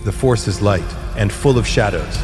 The Force is light and full of shadows.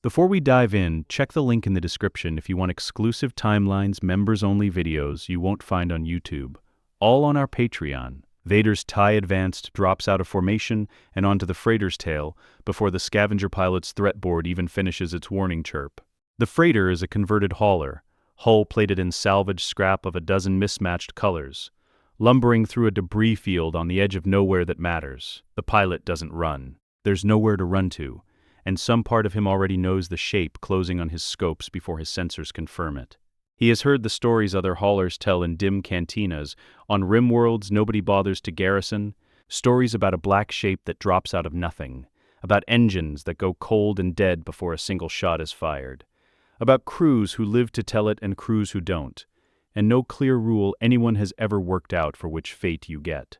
Before we dive in, check the link in the description if you want exclusive timelines, members-only videos you won't find on YouTube, all on our Patreon. Vader's TIE Advanced drops out of formation and onto the freighter's tail before the scavenger pilot's threat board even finishes its warning chirp. The freighter is a converted hauler, hull plated in salvage scrap of a dozen mismatched colors, lumbering through a debris field on the edge of nowhere that matters. The pilot doesn't run. There's nowhere to run to, and some part of him already knows the shape closing on his scopes before his sensors confirm it. He has heard the stories other haulers tell in dim cantinas, on rim worlds nobody bothers to garrison, stories about a black shape that drops out of nothing, about engines that go cold and dead before a single shot is fired, about crews who live to tell it and crews who don't, and no clear rule anyone has ever worked out for which fate you get.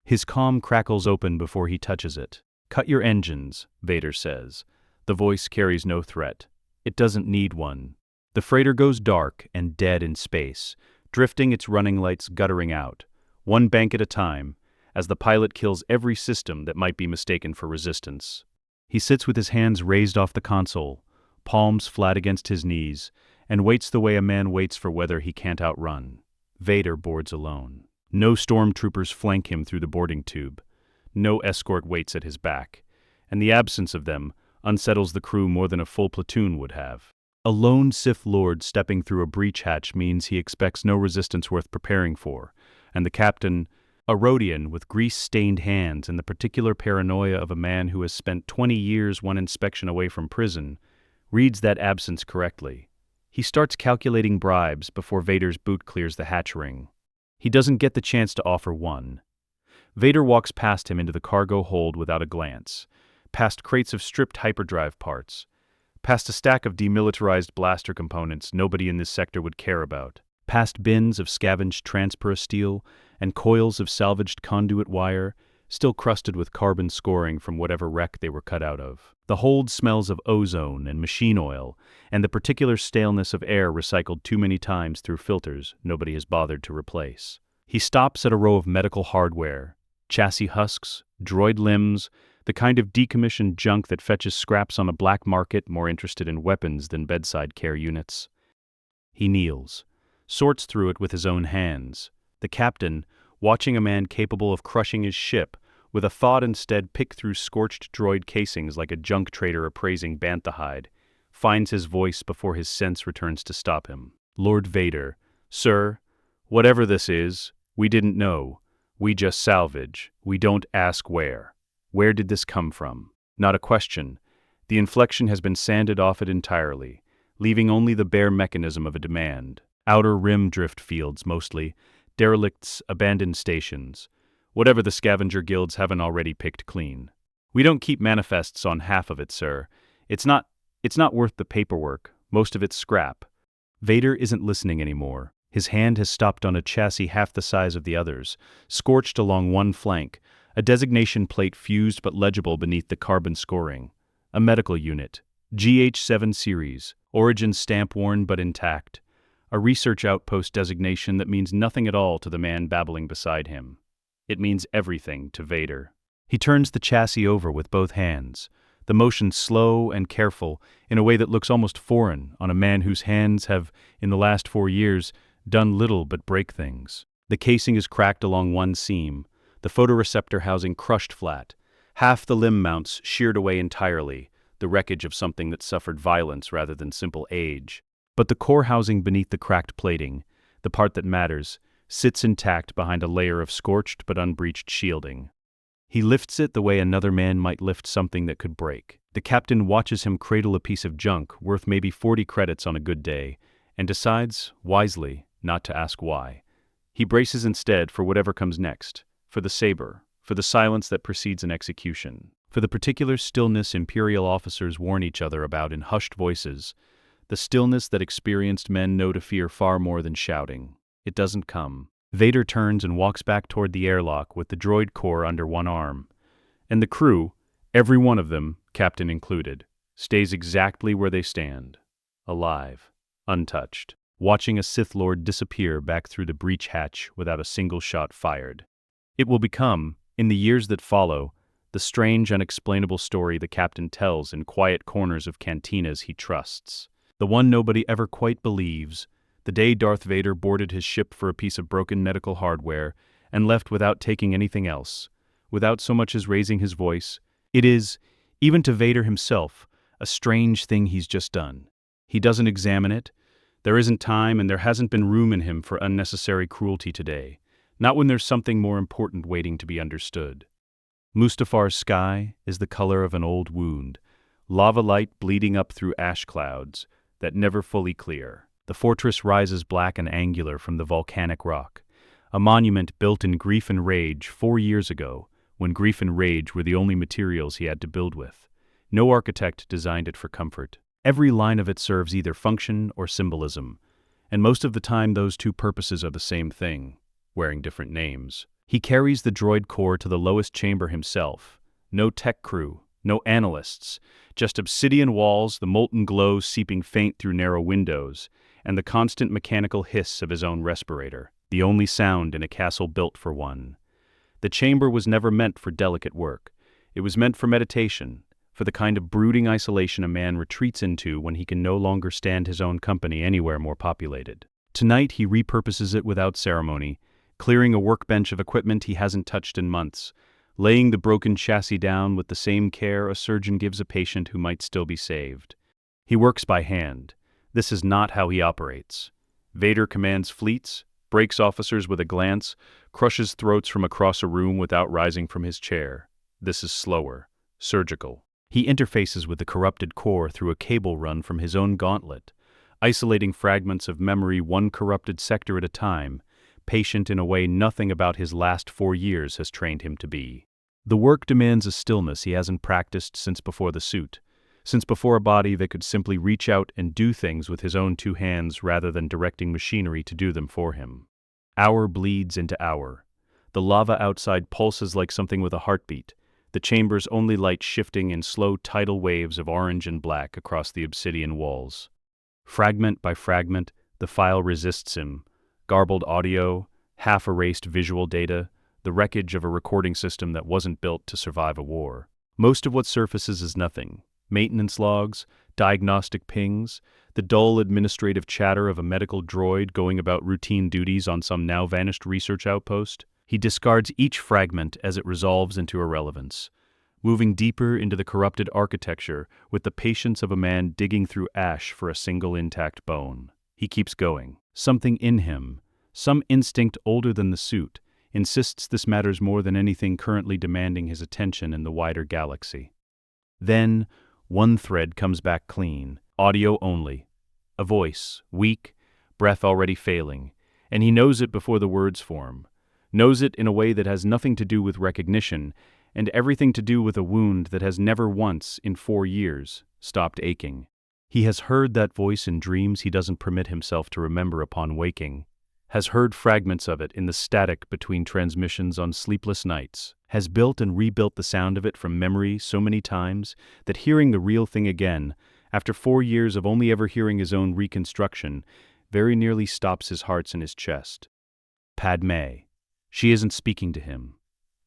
His comm crackles open before he touches it. "Cut your engines," Vader says. The voice carries no threat. It doesn't need one. The freighter goes dark and dead in space, drifting, its running lights guttering out, one bank at a time, as the pilot kills every system that might be mistaken for resistance. He sits with his hands raised off the console, palms flat against his knees, and waits the way a man waits for weather he can't outrun. Vader boards alone. No stormtroopers flank him through the boarding tube. No escort waits at his back, and the absence of them unsettles the crew more than a full platoon would have. A lone Sith Lord stepping through a breach hatch means he expects no resistance worth preparing for, and the captain, a Rhodian with grease-stained hands and the particular paranoia of a man who has spent 20 years one inspection away from prison, reads that absence correctly. He starts calculating bribes before Vader's boot clears the hatch ring. He doesn't get the chance to offer one. Vader walks past him into the cargo hold without a glance, past crates of stripped hyperdrive parts, past a stack of demilitarized blaster components nobody in this sector would care about, past bins of scavenged transpera steel and coils of salvaged conduit wire, still crusted with carbon scoring from whatever wreck they were cut out of. The hold smells of ozone and machine oil, and the particular staleness of air recycled too many times through filters nobody has bothered to replace. He stops at a row of medical hardware, chassis husks, droid limbs, the kind of decommissioned junk that fetches scraps on a black market more interested in weapons than bedside care units. He kneels, sorts through it with his own hands. The captain, watching a man capable of crushing his ship, with a thought instead pick through scorched droid casings like a junk trader appraising bantha hide, finds his voice before his sense returns to stop him. "Lord Vader, sir, whatever this is, we didn't know. We just salvage. We don't ask where. Where did this come from?" Not a question. The inflection has been sanded off it entirely, leaving only the bare mechanism of a demand. Outer rim drift fields, mostly. Derelicts, abandoned stations. Whatever the scavenger guilds haven't already picked clean. "We don't keep manifests on half of it, sir. It's not worth the paperwork. Most of it's scrap." Vader isn't listening anymore. His hand has stopped on a chassis half the size of the others, scorched along one flank, a designation plate fused but legible beneath the carbon scoring. A medical unit. GH7 series. Origin stamp worn but intact. A research outpost designation that means nothing at all to the man babbling beside him. It means everything to Vader. He turns the chassis over with both hands, the motion slow and careful in a way that looks almost foreign on a man whose hands have, in the last 4 years, done little but break things. The casing is cracked along one seam, the photoreceptor housing crushed flat, half the limb mounts sheared away entirely, the wreckage of something that suffered violence rather than simple age. But the core housing beneath the cracked plating, the part that matters, sits intact behind a layer of scorched but unbreached shielding. He lifts it the way another man might lift something that could break. The captain watches him cradle a piece of junk worth maybe 40 credits on a good day, and decides, wisely, not to ask why. He braces instead for whatever comes next, for the saber, for the silence that precedes an execution, for the particular stillness Imperial officers warn each other about in hushed voices, the stillness that experienced men know to fear far more than shouting. It doesn't come. Vader turns and walks back toward the airlock with the droid core under one arm. And the crew, every one of them, captain included, stays exactly where they stand, alive, untouched, watching a Sith Lord disappear back through the breach hatch without a single shot fired. It will become, in the years that follow, the strange, unexplainable story the captain tells in quiet corners of cantinas he trusts. The one nobody ever quite believes, the day Darth Vader boarded his ship for a piece of broken medical hardware and left without taking anything else, without so much as raising his voice. It is, even to Vader himself, a strange thing he's just done. He doesn't examine it. There isn't time and there hasn't been room in him for unnecessary cruelty today, not when there's something more important waiting to be understood. Mustafar's sky is the color of an old wound, lava light bleeding up through ash clouds that never fully clear. The fortress rises black and angular from the volcanic rock, a monument built in grief and rage 4 years ago, when grief and rage were the only materials he had to build with. No architect designed it for comfort. Every line of it serves either function or symbolism, and most of the time those two purposes are the same thing, wearing different names. He carries the droid core to the lowest chamber himself. No tech crew, no analysts, just obsidian walls, the molten glow seeping faint through narrow windows, and the constant mechanical hiss of his own respirator, the only sound in a castle built for one. The chamber was never meant for delicate work. It was meant for meditation, for the kind of brooding isolation a man retreats into when he can no longer stand his own company anywhere more populated. Tonight he repurposes it without ceremony, clearing a workbench of equipment he hasn't touched in months, laying the broken chassis down with the same care a surgeon gives a patient who might still be saved. He works by hand. This is not how he operates. Vader commands fleets, breaks officers with a glance, crushes throats from across a room without rising from his chair. This is slower, surgical. He interfaces with the corrupted core through a cable run from his own gauntlet, isolating fragments of memory one corrupted sector at a time, patient in a way nothing about his last 4 years has trained him to be. The work demands a stillness he hasn't practiced since before the suit, since before a body that could simply reach out and do things with his own 2 hands rather than directing machinery to do them for him. Hour bleeds into hour. The lava outside pulses like something with a heartbeat, the chamber's only light shifting in slow tidal waves of orange and black across the obsidian walls. Fragment by fragment, the file resists him. Garbled audio, half-erased visual data, the wreckage of a recording system that wasn't built to survive a war. Most of what surfaces is nothing. Maintenance logs, diagnostic pings, the dull administrative chatter of a medical droid going about routine duties on some now-vanished research outpost. He discards each fragment as it resolves into irrelevance, moving deeper into the corrupted architecture with the patience of a man digging through ash for a single intact bone. He keeps going. Something in him, some instinct older than the suit, insists this matters more than anything currently demanding his attention in the wider galaxy. Then, one thread comes back clean, audio only. A voice, weak, breath already failing, and he knows it before the words form. Knows it in a way that has nothing to do with recognition, and everything to do with a wound that has never once, in 4 years, stopped aching. He has heard that voice in dreams he doesn't permit himself to remember upon waking, has heard fragments of it in the static between transmissions on sleepless nights, has built and rebuilt the sound of it from memory so many times that hearing the real thing again, after 4 years of only ever hearing his own reconstruction, very nearly stops his heart in his chest. Padmé. She isn't speaking to him.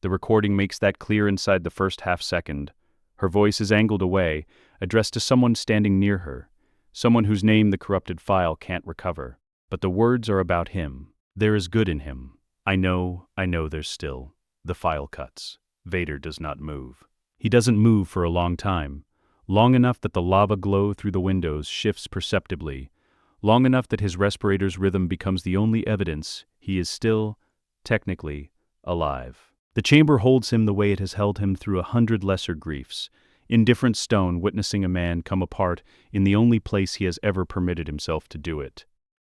The recording makes that clear inside the first half-second. Her voice is angled away, addressed to someone standing near her, someone whose name the corrupted file can't recover. But the words are about him. There is good in him. I know there's still. The file cuts. Vader does not move. He doesn't move for a long time, long enough that the lava glow through the windows shifts perceptibly, long enough that his respirator's rhythm becomes the only evidence he is still, technically, alive. The chamber holds him the way it has held him through 100 lesser griefs, indifferent stone witnessing a man come apart in the only place he has ever permitted himself to do it.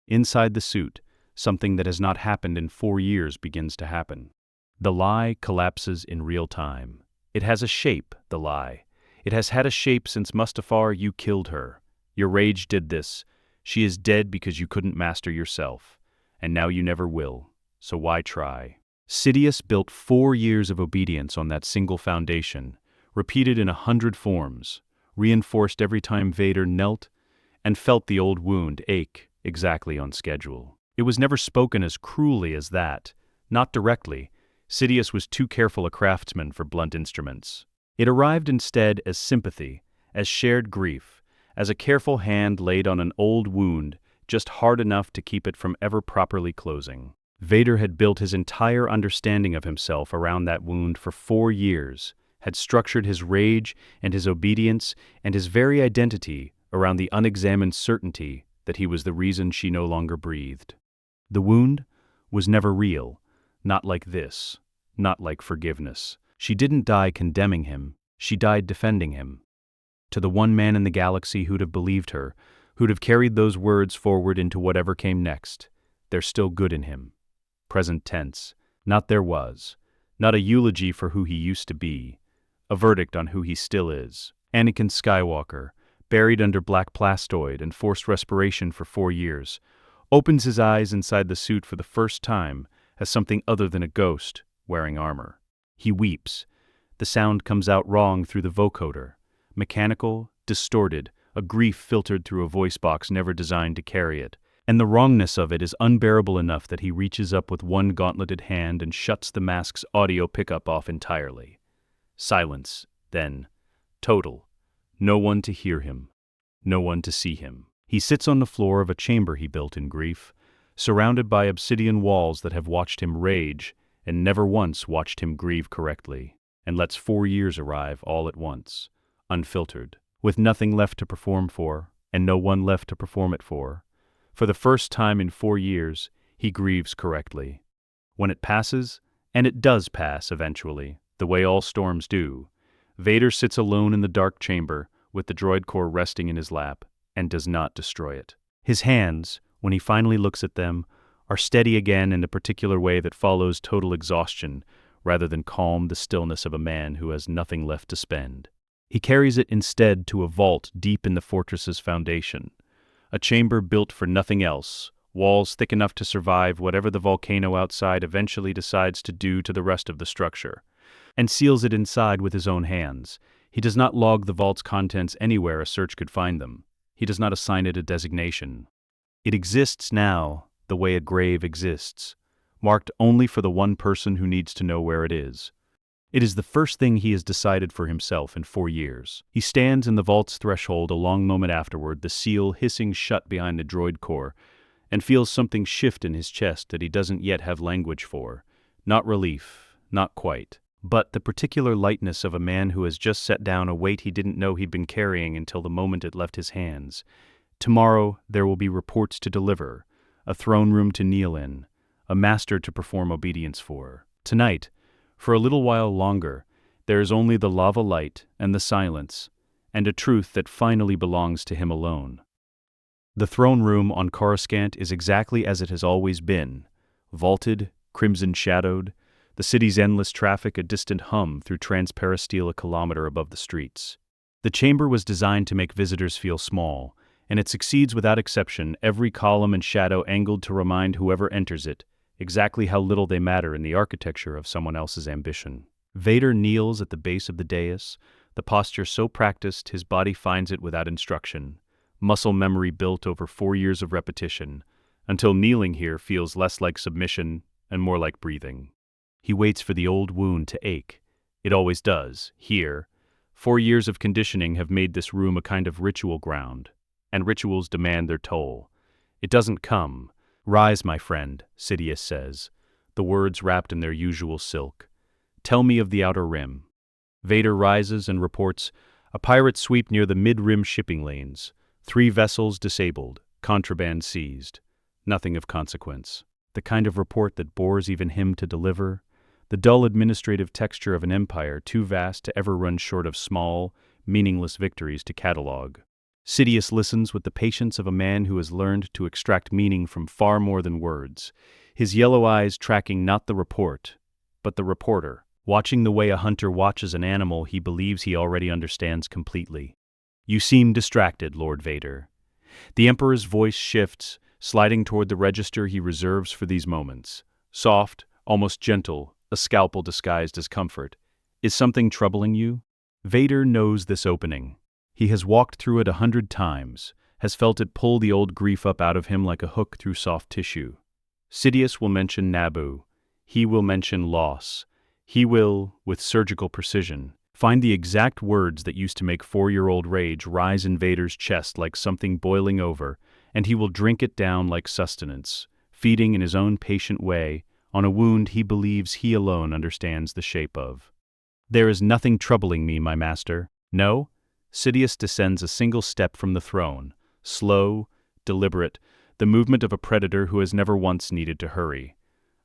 Inside the suit, something that has not happened in 4 years begins to happen. The lie collapses in real time. It has a shape, the lie. It has had a shape since Mustafar, you killed her. Your rage did this. She is dead because you couldn't master yourself. And now you never will. So why try? Sidious built 4 years of obedience on that single foundation, repeated in 100 forms, reinforced every time Vader knelt and felt the old wound ache exactly on schedule. It was never spoken as cruelly as that, not directly, Sidious was too careful a craftsman for blunt instruments. It arrived instead as sympathy, as shared grief, as a careful hand laid on an old wound, just hard enough to keep it from ever properly closing. Vader had built his entire understanding of himself around that wound for 4 years, had structured his rage and his obedience and his very identity around the unexamined certainty that he was the reason she no longer breathed. The wound was never real, not like this, not like forgiveness. She didn't die condemning him, she died defending him. To the one man in the galaxy who'd have believed her, who'd have carried those words forward into whatever came next, there's still good in him. Present tense, not there was, not a eulogy for who he used to be, a verdict on who he still is. Anakin Skywalker, buried under black plastoid and forced respiration for 4 years, opens his eyes inside the suit for the first time as something other than a ghost wearing armor. He weeps. The sound comes out wrong through the vocoder, mechanical, distorted, a grief filtered through a voice box never designed to carry it. And the wrongness of it is unbearable enough that he reaches up with one gauntleted hand and shuts the mask's audio pickup off entirely. Silence, then. Total. No one to hear him. No one to see him. He sits on the floor of a chamber he built in grief, surrounded by obsidian walls that have watched him rage and never once watched him grieve correctly, and lets 4 years arrive all at once, unfiltered, with nothing left to perform for, and no one left to perform it for. For the first time in 4 years, he grieves correctly. When it passes, and it does pass eventually, the way all storms do, Vader sits alone in the dark chamber with the droid core resting in his lap and does not destroy it. His hands, when he finally looks at them, are steady again in a particular way that follows total exhaustion rather than calm the stillness of a man who has nothing left to spend. He carries it instead to a vault deep in the fortress's foundation, a chamber built for nothing else, walls thick enough to survive whatever the volcano outside eventually decides to do to the rest of the structure, and seals it inside with his own hands. He does not log the vault's contents anywhere a search could find them. He does not assign it a designation. It exists now the way a grave exists, marked only for the one person who needs to know where it is. It is the first thing he has decided for himself in 4 years. He stands in the vault's threshold a long moment afterward, the seal hissing shut behind the droid core, and feels something shift in his chest that he doesn't yet have language for. Not relief, not quite, but the particular lightness of a man who has just set down a weight he didn't know he'd been carrying until the moment it left his hands. Tomorrow there will be reports to deliver, a throne room to kneel in, a master to perform obedience for. Tonight, for a little while longer, there is only the lava light and the silence, and a truth that finally belongs to him alone. The throne room on Coruscant is exactly as it has always been, vaulted, crimson-shadowed, the city's endless traffic a distant hum through transparisteel a kilometer above the streets. The chamber was designed to make visitors feel small, and it succeeds without exception, every column and shadow angled to remind whoever enters it exactly how little they matter in the architecture of someone else's ambition. Vader kneels at the base of the dais, the posture so practiced his body finds it without instruction, muscle memory built over 4 years of repetition, until kneeling here feels less like submission and more like breathing. He waits for the old wound to ache. It always does, here. 4 years of conditioning have made this room a kind of ritual ground, and rituals demand their toll. It doesn't come. "Rise, my friend," Sidious says, the words wrapped in their usual silk. "Tell me of the Outer Rim." Vader rises and reports, "A pirate sweep near the mid-rim shipping lanes. 3 vessels disabled, contraband seized. Nothing of consequence." The kind of report that bores even him to deliver. The dull administrative texture of an empire too vast to ever run short of small, meaningless victories to catalogue. Sidious listens with the patience of a man who has learned to extract meaning from far more than words, his yellow eyes tracking not the report, but the reporter, watching the way a hunter watches an animal he believes he already understands completely. "You seem distracted, Lord Vader." The Emperor's voice shifts, sliding toward the register he reserves for these moments. Soft, almost gentle, a scalpel disguised as comfort. "Is something troubling you?" Vader knows this opening. He has walked through it 100 times, has felt it pull the old grief up out of him like a hook through soft tissue. Sidious will mention Naboo. He will mention loss. He will, with surgical precision, find the exact words that used to make 4-year-old rage rise in Vader's chest like something boiling over, and he will drink it down like sustenance, feeding in his own patient way on a wound he believes he alone understands the shape of. There is nothing troubling me, my master. No? Sidious descends a single step from the throne, slow, deliberate, the movement of a predator who has never once needed to hurry.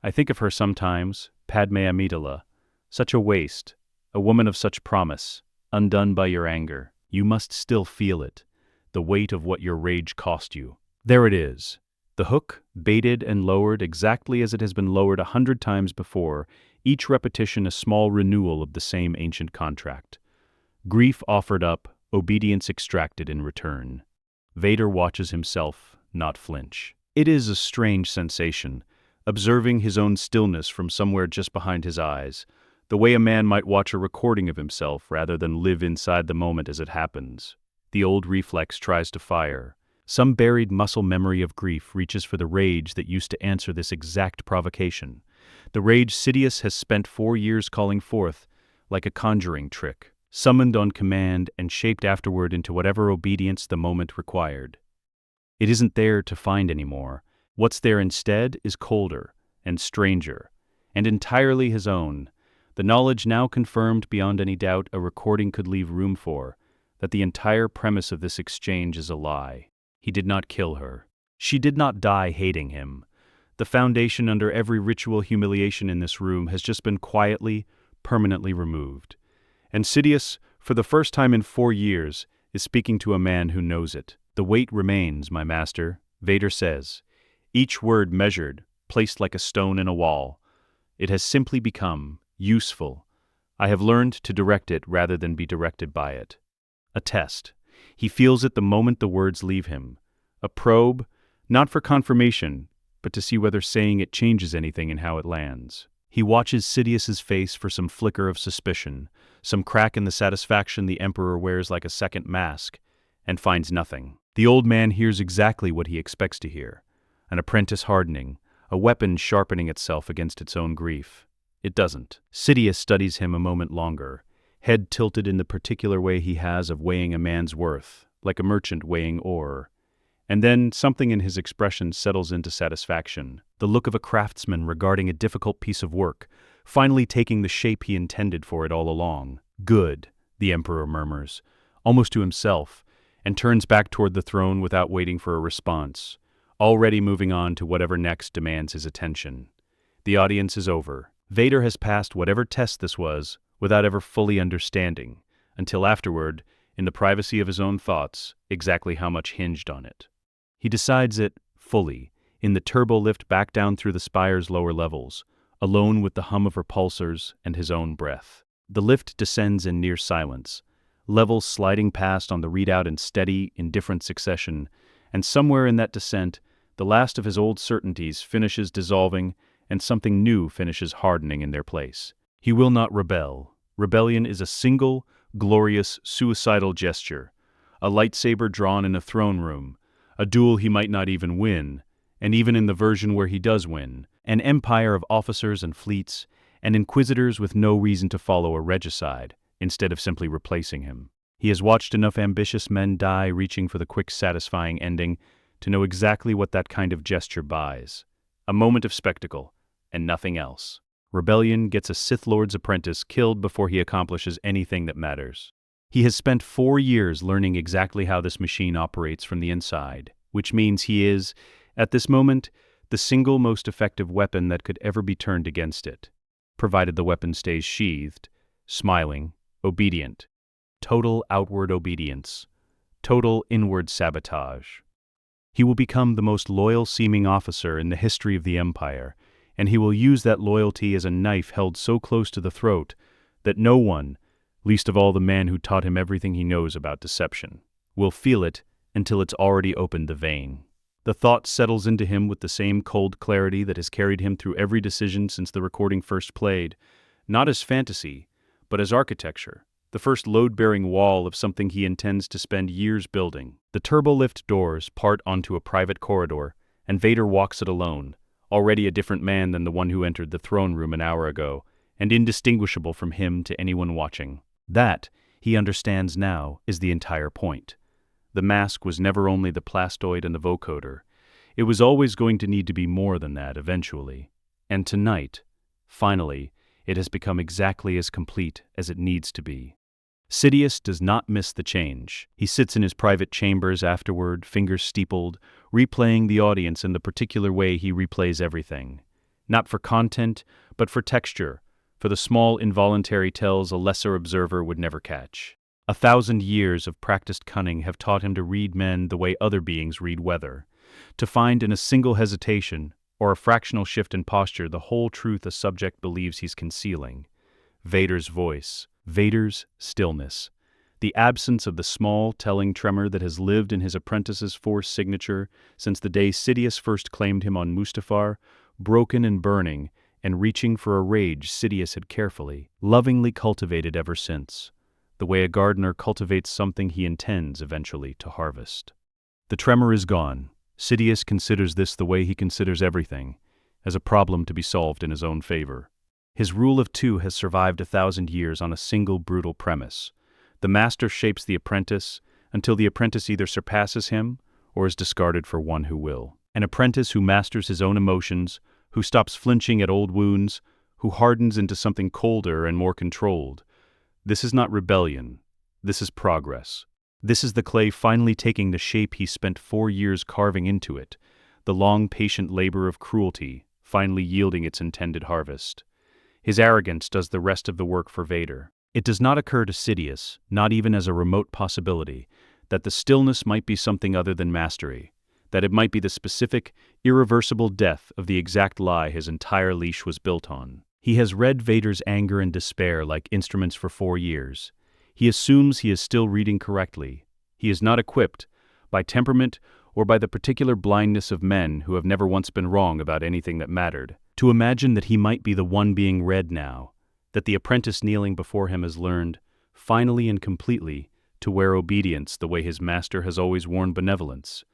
I think of her sometimes, Padmé Amidala. Such a waste, a woman of such promise, undone by your anger. You must still feel it, the weight of what your rage cost you. There it is. The hook, baited and lowered exactly as it has been lowered 100 times before, each repetition a small renewal of the same ancient contract. Grief offered up, obedience extracted in return. Vader watches himself not flinch. It is a strange sensation, observing his own stillness from somewhere just behind his eyes, the way a man might watch a recording of himself rather than live inside the moment as it happens. The old reflex tries to fire. Some buried muscle memory of grief reaches for the rage that used to answer this exact provocation. The rage Sidious has spent 4 years calling forth, like a conjuring trick, summoned on command and shaped afterward into whatever obedience the moment required. It isn't there to find anymore. What's there instead is colder and stranger, and entirely his own. The knowledge now confirmed beyond any doubt a recording could leave room for, that the entire premise of this exchange is a lie. He did not kill her. She did not die hating him. The foundation under every ritual humiliation in this room has just been quietly, permanently removed. And Sidious, for the first time in 4 years, is speaking to a man who knows it. The weight remains, my master, Vader says. Each word measured, placed like a stone in a wall. It has simply become useful. I have learned to direct it rather than be directed by it. A test. He feels it the moment the words leave him. A probe, not for confirmation, but to see whether saying it changes anything in how it lands. He watches Sidious's face for some flicker of suspicion, some crack in the satisfaction the Emperor wears like a second mask, and finds nothing. The old man hears exactly what he expects to hear. An apprentice hardening, a weapon sharpening itself against its own grief. It doesn't. Sidious studies him a moment longer, head tilted in the particular way he has of weighing a man's worth, like a merchant weighing ore. And then something in his expression settles into satisfaction, the look of a craftsman regarding a difficult piece of work, finally taking the shape he intended for it all along. Good, the Emperor murmurs, almost to himself, and turns back toward the throne without waiting for a response, already moving on to whatever next demands his attention. The audience is over. Vader has passed whatever test this was without ever fully understanding, until afterward, in the privacy of his own thoughts, exactly how much hinged on it. He decides it, fully, in the turbo lift back down through the spire's lower levels, alone with the hum of repulsors and his own breath. The lift descends in near silence, levels sliding past on the readout in steady, indifferent succession, and somewhere in that descent, the last of his old certainties finishes dissolving and something new finishes hardening in their place. He will not rebel. Rebellion is a single, glorious, suicidal gesture, a lightsaber drawn in a throne room, a duel he might not even win, and even in the version where he does win, an empire of officers and fleets, and inquisitors with no reason to follow a regicide, instead of simply replacing him. He has watched enough ambitious men die reaching for the quick, satisfying ending to know exactly what that kind of gesture buys. A moment of spectacle, and nothing else. Rebellion gets a Sith Lord's apprentice killed before he accomplishes anything that matters. He has spent 4 years learning exactly how this machine operates from the inside, which means he is, at this moment, the single most effective weapon that could ever be turned against it, provided the weapon stays sheathed, smiling, obedient. Total outward obedience. Total inward sabotage. He will become the most loyal-seeming officer in the history of the Empire, and he will use that loyalty as a knife held so close to the throat that no one, least of all the man who taught him everything he knows about deception, will feel it until it's already opened the vein. The thought settles into him with the same cold clarity that has carried him through every decision since the recording first played, not as fantasy, but as architecture, the first load-bearing wall of something he intends to spend years building. The turbolift doors part onto a private corridor, and Vader walks it alone, already a different man than the one who entered the throne room an hour ago, and indistinguishable from him to anyone watching. That, he understands now, is the entire point. The mask was never only the plastoid and the vocoder. It was always going to need to be more than that eventually. And tonight, finally, it has become exactly as complete as it needs to be. Sidious does not miss the change. He sits in his private chambers afterward, fingers steepled, replaying the audience in the particular way he replays everything. Not for content, but for texture, for the small involuntary tells a lesser observer would never catch. 1,000 years of practiced cunning have taught him to read men the way other beings read weather, to find in a single hesitation or a fractional shift in posture the whole truth a subject believes he's concealing. Vader's voice, Vader's stillness, the absence of the small, telling tremor that has lived in his apprentice's force signature since the day Sidious first claimed him on Mustafar, broken and burning, and reaching for a rage Sidious had carefully, lovingly cultivated ever since, the way a gardener cultivates something he intends eventually to harvest. The tremor is gone. Sidious considers this the way he considers everything, as a problem to be solved in his own favor. His rule of two has survived 1,000 years on a single brutal premise. The master shapes the apprentice until the apprentice either surpasses him or is discarded for one who will. An apprentice who masters his own emotions, who stops flinching at old wounds, who hardens into something colder and more controlled. This is not rebellion. This is progress. This is the clay finally taking the shape he spent 4 years carving into it, the long, patient labor of cruelty finally yielding its intended harvest. His arrogance does the rest of the work for Vader. It does not occur to Sidious, not even as a remote possibility, that the stillness might be something other than mastery, that it might be the specific, irreversible death of the exact lie his entire leash was built on. He has read Vader's anger and despair like instruments for 4 years. He assumes he is still reading correctly. He is not equipped, by temperament or by the particular blindness of men who have never once been wrong about anything that mattered, to imagine that he might be the one being read now, that the apprentice kneeling before him has learned, finally and completely, to wear obedience the way his master has always worn benevolence,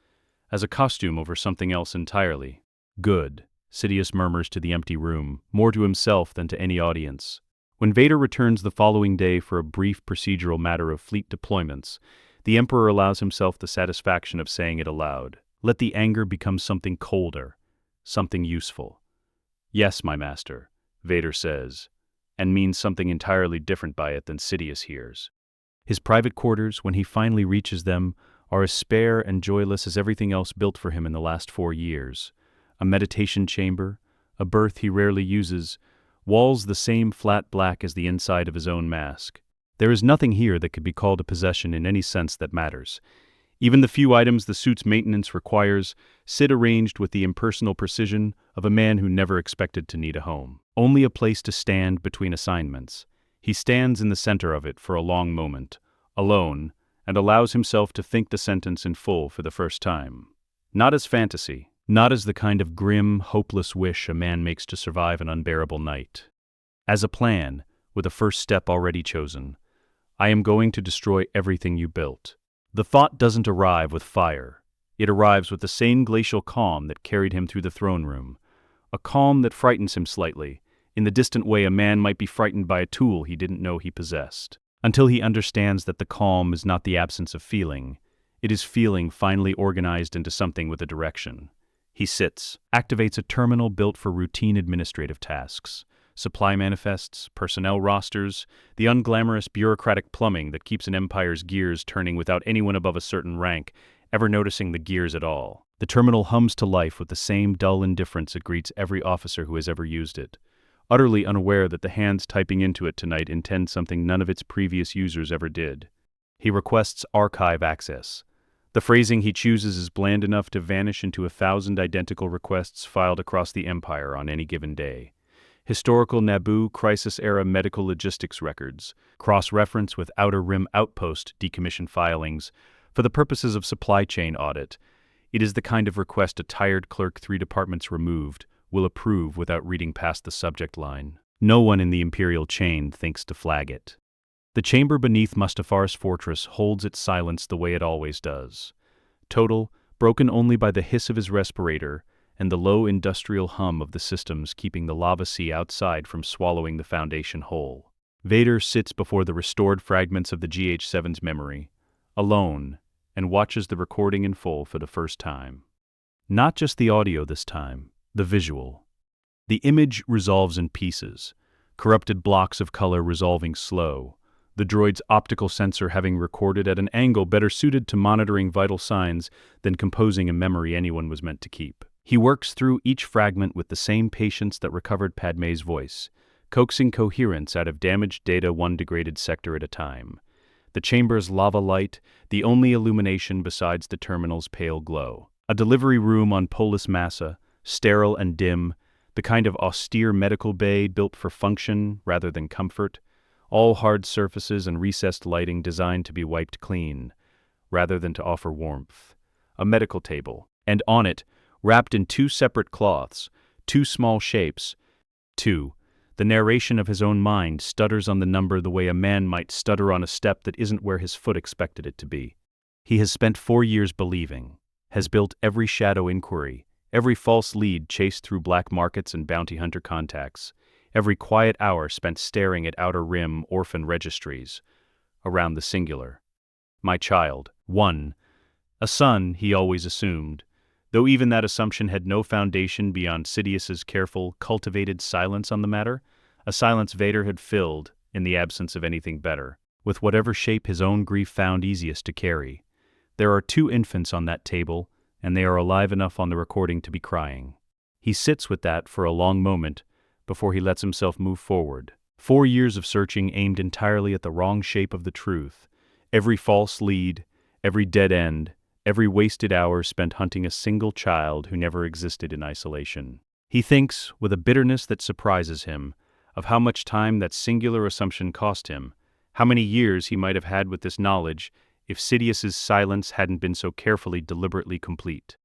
as a costume over something else entirely. Good, Sidious murmurs to the empty room, more to himself than to any audience. When Vader returns the following day for a brief procedural matter of fleet deployments, the Emperor allows himself the satisfaction of saying it aloud. Let the anger become something colder, something useful. Yes, my master, Vader says, and means something entirely different by it than Sidious hears. His private quarters, when he finally reaches them, are as spare and joyless as everything else built for him in the last 4 years. A meditation chamber, a berth he rarely uses, walls the same flat black as the inside of his own mask. There is nothing here that could be called a possession in any sense that matters. Even the few items the suit's maintenance requires sit arranged with the impersonal precision of a man who never expected to need a home. Only a place to stand between assignments. He stands in the center of it for a long moment, alone, and allows himself to think the sentence in full for the first time. Not as fantasy, not as the kind of grim, hopeless wish a man makes to survive an unbearable night. As a plan, with a first step already chosen. I am going to destroy everything you built. The thought doesn't arrive with fire. It arrives with the same glacial calm that carried him through the throne room. A calm that frightens him slightly, in the distant way a man might be frightened by a tool he didn't know he possessed. Until he understands that the calm is not the absence of feeling. It is feeling finally organized into something with a direction. He sits, activates a terminal built for routine administrative tasks. Supply manifests, personnel rosters, the unglamorous bureaucratic plumbing that keeps an empire's gears turning without anyone above a certain rank ever noticing the gears at all. The terminal hums to life with the same dull indifference it greets every officer who has ever used it, utterly unaware that the hands typing into it tonight intend something none of its previous users ever did. He requests archive access. The phrasing he chooses is bland enough to vanish into 1,000 identical requests filed across the empire on any given day. Historical Naboo crisis-era medical logistics records, cross-reference with Outer Rim Outpost decommission filings, for the purposes of supply chain audit. It is the kind of request a tired clerk 3 departments removed will approve without reading past the subject line. No one in the Imperial chain thinks to flag it. The chamber beneath Mustafar's fortress holds its silence the way it always does. Total, broken only by the hiss of his respirator, and the low industrial hum of the systems keeping the lava sea outside from swallowing the Foundation whole. Vader sits before the restored fragments of the GH7's memory, alone, and watches the recording in full for the first time. Not just the audio this time, the visual. The image resolves in pieces, corrupted blocks of color resolving slow, the droid's optical sensor having recorded at an angle better suited to monitoring vital signs than composing a memory anyone was meant to keep. He works through each fragment with the same patience that recovered Padmé's voice, coaxing coherence out of damaged data one degraded sector at a time. The chamber's lava light, the only illumination besides the terminal's pale glow. A delivery room on Polis Massa, sterile and dim, the kind of austere medical bay built for function rather than comfort, all hard surfaces and recessed lighting designed to be wiped clean, rather than to offer warmth. A medical table, and on it, wrapped in two separate cloths, two small shapes. 2. The narration of his own mind stutters on the number the way a man might stutter on a step that isn't where his foot expected it to be. He has spent 4 years believing, has built every shadow inquiry, every false lead chased through black markets and bounty hunter contacts, every quiet hour spent staring at outer rim orphan registries, around the singular. My child, one. A son, he always assumed, though even that assumption had no foundation beyond Sidious's careful, cultivated silence on the matter, a silence Vader had filled, in the absence of anything better, with whatever shape his own grief found easiest to carry. There are 2 infants on that table, and they are alive enough on the recording to be crying. He sits with that for a long moment before he lets himself move forward. 4 years of searching aimed entirely at the wrong shape of the truth. Every false lead, every dead end, every wasted hour spent hunting a single child who never existed in isolation. He thinks, with a bitterness that surprises him, of how much time that singular assumption cost him, how many years he might have had with this knowledge if Sidious's silence hadn't been so carefully, deliberately complete.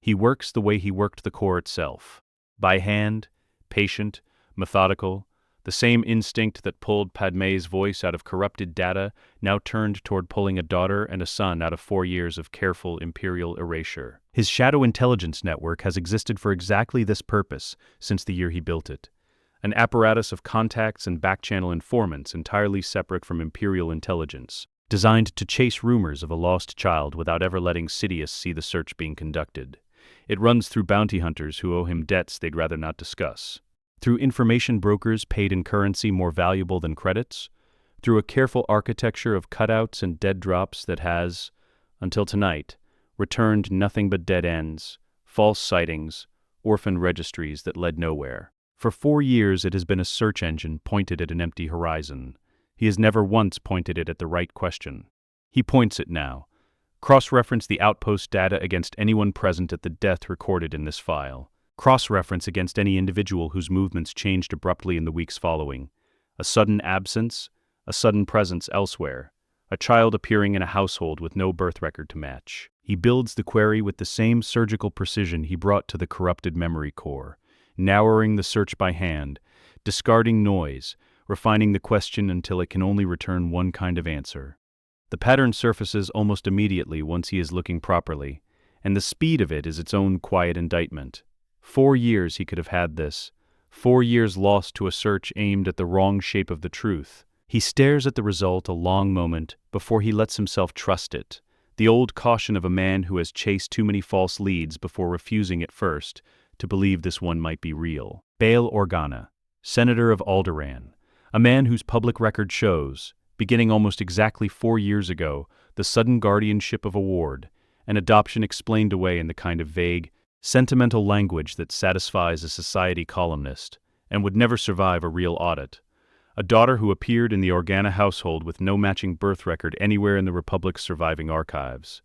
He works the way he worked the core itself, by hand, patient, methodical, the same instinct that pulled Padmé's voice out of corrupted data now turned toward pulling a daughter and a son out of 4 years of careful imperial erasure. His shadow intelligence network has existed for exactly this purpose since the year he built it. An apparatus of contacts and back-channel informants entirely separate from imperial intelligence, designed to chase rumors of a lost child without ever letting Sidious see the search being conducted. It runs through bounty hunters who owe him debts they'd rather not discuss, through information brokers paid in currency more valuable than credits, through a careful architecture of cutouts and dead drops that has, until tonight, returned nothing but dead ends, false sightings, orphan registries that led nowhere. For 4 years it has been a search engine pointed at an empty horizon. He has never once pointed it at the right question. He points it now. Cross-reference the outpost data against anyone present at the death recorded in this file. Cross-reference against any individual whose movements changed abruptly in the weeks following. A sudden absence, a sudden presence elsewhere. A child appearing in a household with no birth record to match. He builds the query with the same surgical precision he brought to the corrupted memory core, narrowing the search by hand, discarding noise, refining the question until it can only return one kind of answer. The pattern surfaces almost immediately once he is looking properly, and the speed of it is its own quiet indictment. 4 years he could have had this, 4 years lost to a search aimed at the wrong shape of the truth. He stares at the result a long moment before he lets himself trust it, the old caution of a man who has chased too many false leads before refusing at first to believe this one might be real. Leia Organa, Senator of Alderaan, a man whose public record shows, beginning almost exactly 4 years ago, the sudden guardianship of a ward, an adoption explained away in the kind of vague, sentimental language that satisfies a society columnist and would never survive a real audit. A daughter who appeared in the Organa household with no matching birth record anywhere in the Republic's surviving archives.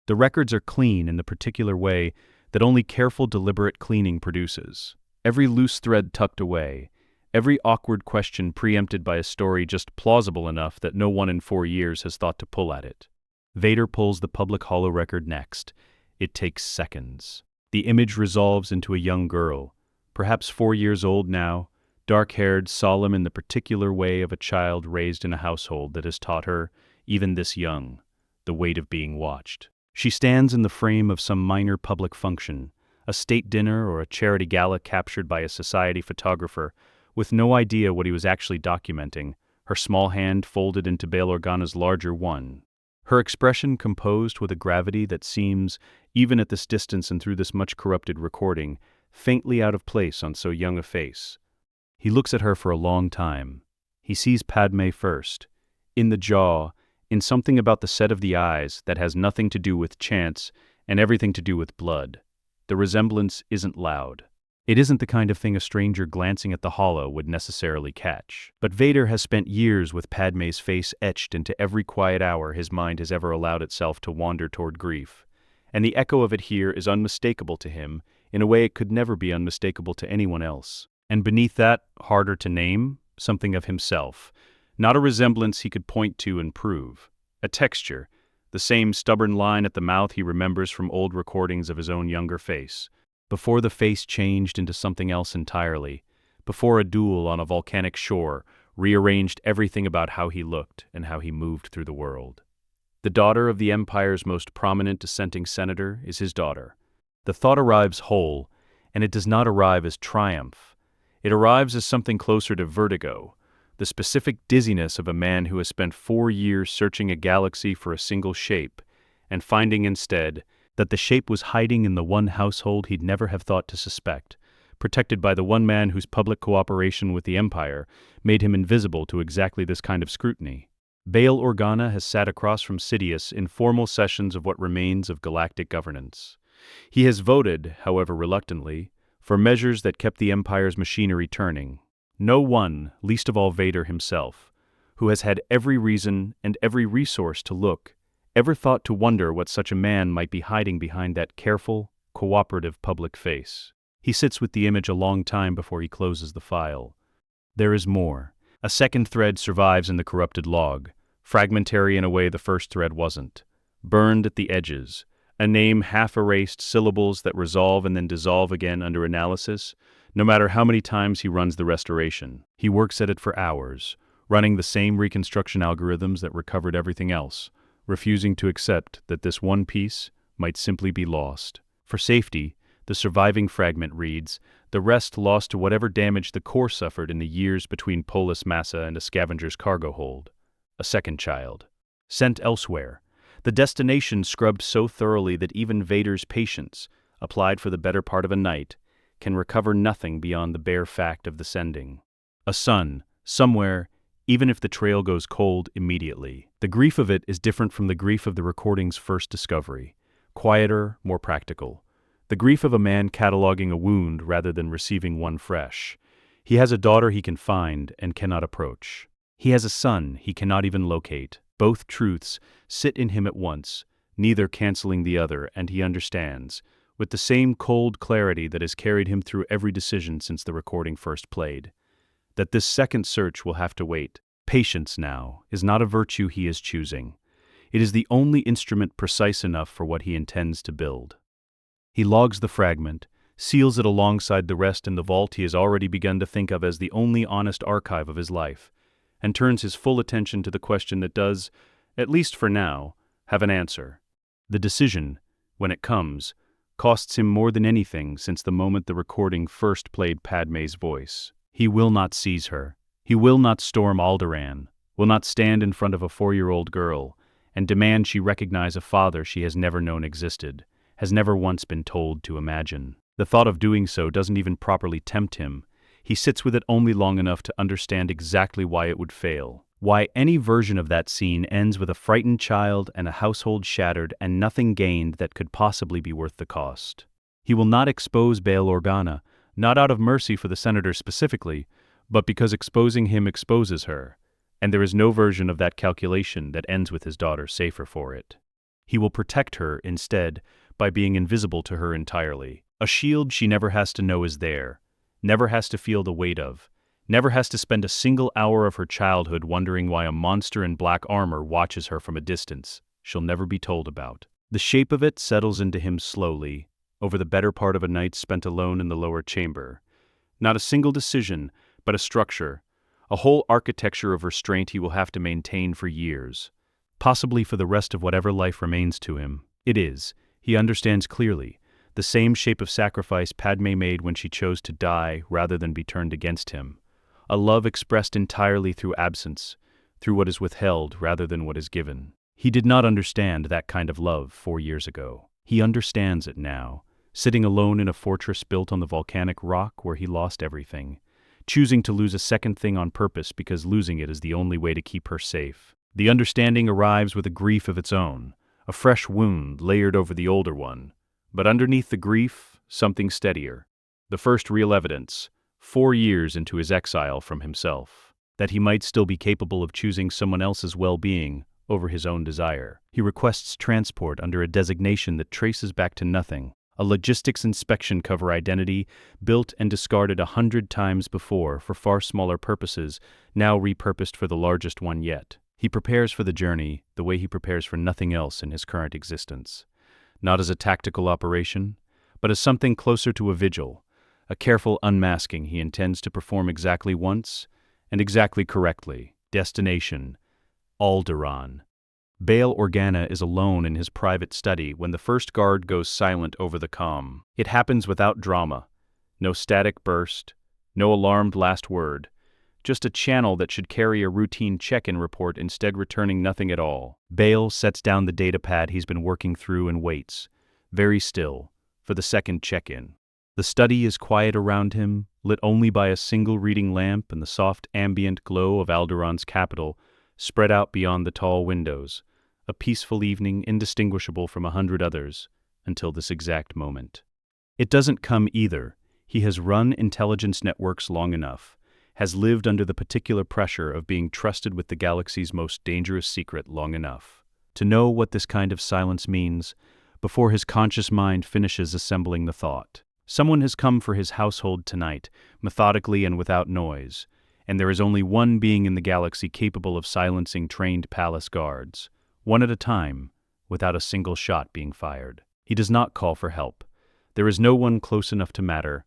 The records are clean in the particular way that only careful, deliberate cleaning produces. Every loose thread tucked away, every awkward question preempted by a story just plausible enough that no one in 4 years has thought to pull at it. Vader pulls the public holorecord next. It takes seconds. The image resolves into a young girl, perhaps 4 years old now, dark-haired, solemn in the particular way of a child raised in a household that has taught her, even this young, the weight of being watched. She stands in the frame of some minor public function, a state dinner or a charity gala captured by a society photographer, with no idea what he was actually documenting, her small hand folded into Bail Organa's larger one. Her expression composed with a gravity that seems, even at this distance and through this much corrupted recording, faintly out of place on so young a face. He looks at her for a long time. He sees Padmé first, in the jaw, in something about the set of the eyes that has nothing to do with chance and everything to do with blood. The resemblance isn't loud. It isn't the kind of thing a stranger glancing at the hollow would necessarily catch. But Vader has spent years with Padmé's face etched into every quiet hour his mind has ever allowed itself to wander toward grief, and the echo of it here is unmistakable to him in a way it could never be unmistakable to anyone else. And beneath that, harder to name, something of himself, not a resemblance he could point to and prove. A texture, the same stubborn line at the mouth he remembers from old recordings of his own younger face. Before the face changed into something else entirely, before a duel on a volcanic shore rearranged everything about how he looked and how he moved through the world. The daughter of the Empire's most prominent dissenting senator is his daughter. The thought arrives whole, and it does not arrive as triumph. It arrives as something closer to vertigo, the specific dizziness of a man who has spent 4 years searching a galaxy for a single shape, and finding instead that the shape was hiding in the one household he'd never have thought to suspect, protected by the one man whose public cooperation with the Empire made him invisible to exactly this kind of scrutiny. Bail Organa has sat across from Sidious in formal sessions of what remains of galactic governance. He has voted, however reluctantly, for measures that kept the Empire's machinery turning. No one, least of all Vader himself, who has had every reason and every resource to look, ever thought to wonder what such a man might be hiding behind that careful, cooperative public face. He sits with the image a long time before he closes the file. There is more. A second thread survives in the corrupted log, fragmentary in a way the first thread wasn't. Burned at the edges, a name half-erased, syllables that resolve and then dissolve again under analysis, no matter how many times he runs the restoration. He works at it for hours, running the same reconstruction algorithms that recovered everything else, refusing to accept that this one piece might simply be lost. For safety, the surviving fragment reads, the rest lost to whatever damage the core suffered in the years between Polis Massa and a scavenger's cargo hold. A second child. Sent elsewhere. The destination scrubbed so thoroughly that even Vader's patience, applied for the better part of a night, can recover nothing beyond the bare fact of the sending. A son, somewhere, even if the trail goes cold immediately. The grief of it is different from the grief of the recording's first discovery. Quieter, more practical. The grief of a man cataloging a wound rather than receiving one fresh. He has a daughter he can find and cannot approach. He has a son he cannot even locate. Both truths sit in him at once, neither canceling the other, and he understands, with the same cold clarity that has carried him through every decision since the recording first played, that this second search will have to wait. Patience now is not a virtue he is choosing. It is the only instrument precise enough for what he intends to build. He logs the fragment, seals it alongside the rest in the vault he has already begun to think of as the only honest archive of his life, and turns his full attention to the question that does, at least for now, have an answer. The decision, when it comes, costs him more than anything since the moment the recording first played Padmé's voice. He will not seize her. He will not storm Alderaan, will not stand in front of a 4-year-old girl and demand she recognize a father she has never known existed, has never once been told to imagine. The thought of doing so doesn't even properly tempt him. He sits with it only long enough to understand exactly why it would fail, why any version of that scene ends with a frightened child and a household shattered and nothing gained that could possibly be worth the cost. He will not expose Bail Organa, not out of mercy for the senator specifically, but because exposing him exposes her, and there is no version of that calculation that ends with his daughter safer for it. He will protect her, instead, by being invisible to her entirely, a shield she never has to know is there, never has to feel the weight of, never has to spend a single hour of her childhood wondering why a monster in black armor watches her from a distance she'll never be told about. The shape of it settles into him slowly, over the better part of a night spent alone in the lower chamber. Not a single decision, but a structure, a whole architecture of restraint he will have to maintain for years, possibly for the rest of whatever life remains to him. It is, he understands clearly, the same shape of sacrifice Padmé made when she chose to die rather than be turned against him. A love expressed entirely through absence, through what is withheld rather than what is given. He did not understand that kind of love 4 years ago. He understands it now, sitting alone in a fortress built on the volcanic rock where he lost everything, choosing to lose a second thing on purpose because losing it is the only way to keep her safe. The understanding arrives with a grief of its own, a fresh wound layered over the older one. But underneath the grief, something steadier. The first real evidence, 4 years into his exile from himself, that he might still be capable of choosing someone else's well-being over his own desire. He requests transport under a designation that traces back to nothing, a logistics inspection cover identity built and discarded 100 times before for far smaller purposes, now repurposed for the largest one yet. He prepares for the journey the way he prepares for nothing else in his current existence. Not as a tactical operation, but as something closer to a vigil, a careful unmasking he intends to perform exactly once, and exactly correctly. Destination: Alderaan. Leia Organa is alone in his private study when the first guard goes silent over the comm. It happens without drama. No static burst, no alarmed last word. Just a channel that should carry a routine check-in report instead returning nothing at all. Bale sets down the datapad he's been working through and waits, very still, for the second check-in. The study is quiet around him, lit only by a single reading lamp and the soft ambient glow of Alderaan's capital spread out beyond the tall windows, a peaceful evening indistinguishable from 100 others, until this exact moment. It doesn't come either. He has run intelligence networks long enough, has lived under the particular pressure of being trusted with the galaxy's most dangerous secret long enough to know what this kind of silence means before his conscious mind finishes assembling the thought. Someone has come for his household tonight, methodically and without noise, and there is only one being in the galaxy capable of silencing trained palace guards, one at a time, without a single shot being fired. He does not call for help. There is no one close enough to matter,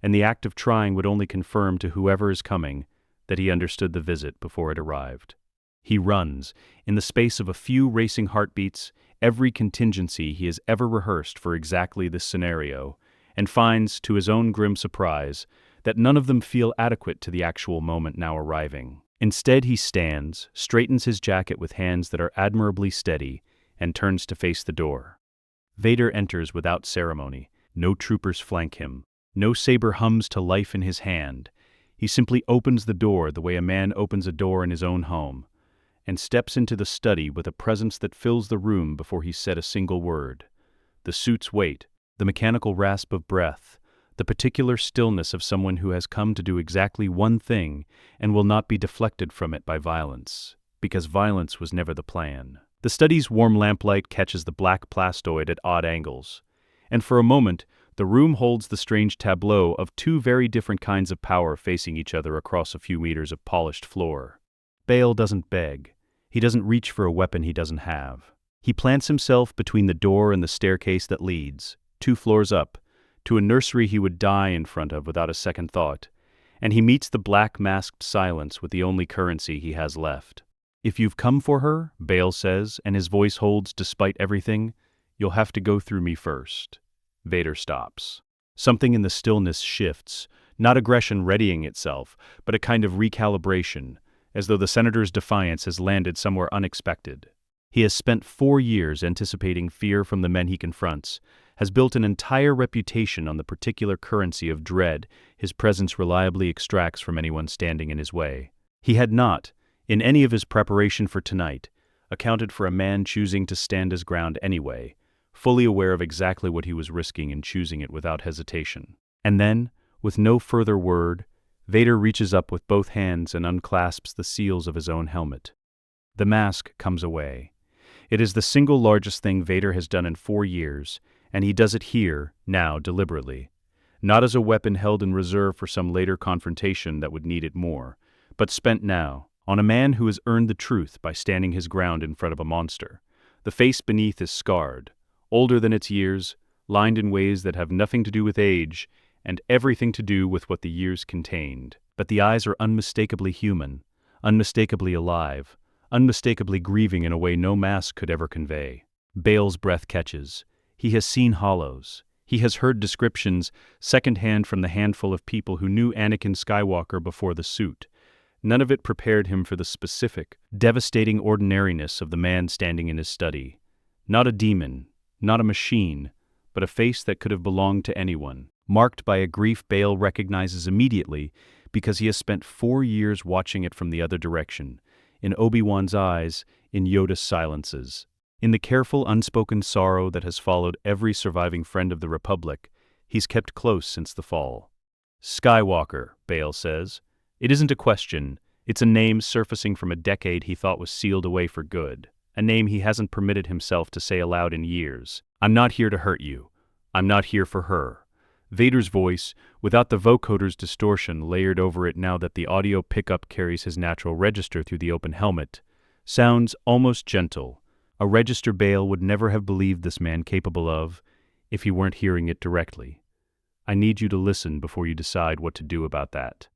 and the act of trying would only confirm to whoever is coming that he understood the visit before it arrived. He runs, in the space of a few racing heartbeats, every contingency he has ever rehearsed for exactly this scenario, and finds, to his own grim surprise, that none of them feel adequate to the actual moment now arriving. Instead, he stands, straightens his jacket with hands that are admirably steady, and turns to face the door. Vader enters without ceremony. No troopers flank him. No saber hums to life in his hand. He simply opens the door the way a man opens a door in his own home, and steps into the study with a presence that fills the room before he said a single word. The suit's weight, the mechanical rasp of breath, the particular stillness of someone who has come to do exactly one thing and will not be deflected from it by violence, because violence was never the plan. The study's warm lamplight catches the black plastoid at odd angles, and for a moment, the room holds the strange tableau of two very different kinds of power facing each other across a few meters of polished floor. Bale doesn't beg. He doesn't reach for a weapon he doesn't have. He plants himself between the door and the staircase that leads, 2 floors up, to a nursery he would die in front of without a second thought, and he meets the black masked silence with the only currency he has left. "If you've come for her," Bale says, and his voice holds despite everything, "you'll have to go through me first." Vader stops. Something in the stillness shifts, not aggression readying itself, but a kind of recalibration, as though the senator's defiance has landed somewhere unexpected. He has spent 4 years anticipating fear from the men he confronts, has built an entire reputation on the particular currency of dread his presence reliably extracts from anyone standing in his way. He had not, in any of his preparation for tonight, accounted for a man choosing to stand his ground anyway, fully aware of exactly what he was risking in choosing it without hesitation. And then, with no further word, Vader reaches up with both hands and unclasps the seals of his own helmet. The mask comes away. It is the single largest thing Vader has done in 4 years, and he does it here, now, deliberately. Not as a weapon held in reserve for some later confrontation that would need it more, but spent now, on a man who has earned the truth by standing his ground in front of a monster. The face beneath is scarred, older than its years, lined in ways that have nothing to do with age, and everything to do with what the years contained. But the eyes are unmistakably human, unmistakably alive, unmistakably grieving in a way no mask could ever convey. Bale's breath catches. He has seen hollows. He has heard descriptions secondhand from the handful of people who knew Anakin Skywalker before the suit. None of it prepared him for the specific, devastating ordinariness of the man standing in his study. Not a demon, not a machine, but a face that could have belonged to anyone, marked by a grief Bale recognizes immediately because he has spent 4 years watching it from the other direction, in Obi-Wan's eyes, in Yoda's silences. In the careful, unspoken sorrow that has followed every surviving friend of the Republic, he's kept close since the fall. Skywalker, Bale says. It isn't a question, it's a name surfacing from a decade he thought was sealed away for good, a name he hasn't permitted himself to say aloud in years. I'm not here to hurt you. I'm not here for her. Vader's voice, without the vocoder's distortion layered over it now that the audio pickup carries his natural register through the open helmet, sounds almost gentle, a register Bale would never have believed this man capable of if he weren't hearing it directly. I need you to listen before you decide what to do about that.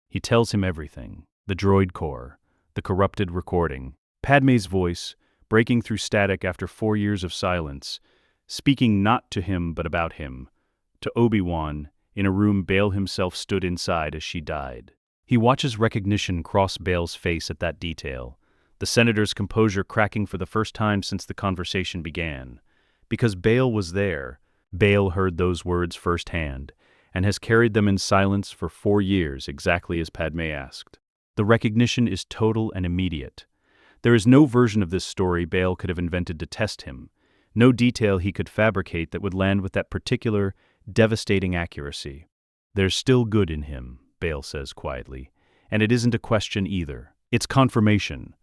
He tells him everything, the droid core, the corrupted recording, Padmé's voice, breaking through static after 4 years of silence, speaking not to him but about him, to Obi-Wan, in a room Bale himself stood inside as she died. He watches recognition cross Bale's face at that detail, the senator's composure cracking for the first time since the conversation began. Because Bale was there, Bale heard those words firsthand, and has carried them in silence for 4 years, exactly as Padmé asked. The recognition is total and immediate. There is no version of this story Bale could have invented to test him, no detail he could fabricate that would land with that particular, devastating accuracy. There's still good in him, Bale says quietly, and it isn't a question either. It's confirmation,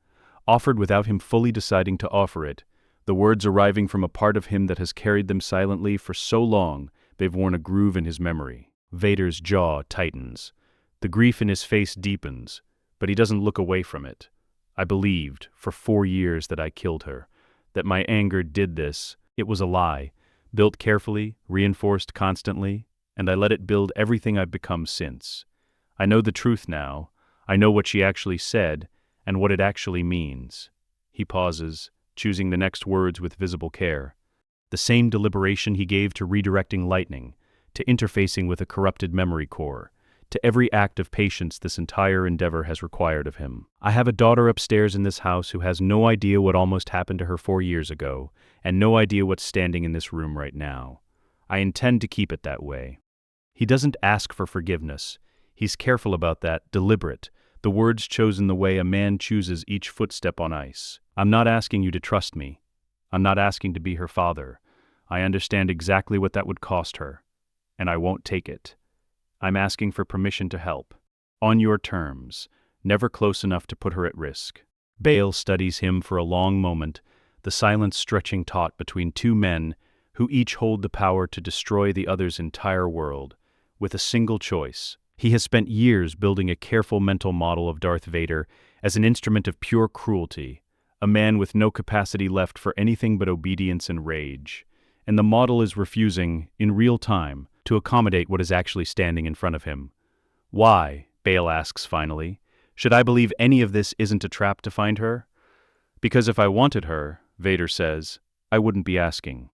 offered without him fully deciding to offer it, the words arriving from a part of him that has carried them silently for so long they've worn a groove in his memory. Vader's jaw tightens. The grief in his face deepens, but he doesn't look away from it. I believed, for 4 years, that I killed her, that my anger did this. It was a lie, built carefully, reinforced constantly, and I let it build everything I've become since. I know the truth now. I know what she actually said, and what it actually means. He pauses, choosing the next words with visible care. The same deliberation he gave to redirecting lightning, to interfacing with a corrupted memory core, to every act of patience this entire endeavor has required of him. I have a daughter upstairs in this house who has no idea what almost happened to her 4 years ago, and no idea what's standing in this room right now. I intend to keep it that way. He doesn't ask for forgiveness. He's careful about that, deliberate, the words chosen the way a man chooses each footstep on ice. I'm not asking you to trust me. I'm not asking to be her father. I understand exactly what that would cost her, and I won't take it. I'm asking for permission to help. On your terms, never close enough to put her at risk. Bale studies him for a long moment, the silence stretching taut between 2 men who each hold the power to destroy the other's entire world, with a single choice. He has spent years building a careful mental model of Darth Vader as an instrument of pure cruelty, a man with no capacity left for anything but obedience and rage. And the model is refusing, in real time, to accommodate what is actually standing in front of him. Why, Bale asks finally, should I believe any of this isn't a trap to find her? Because if I wanted her, Vader says, I wouldn't be asking.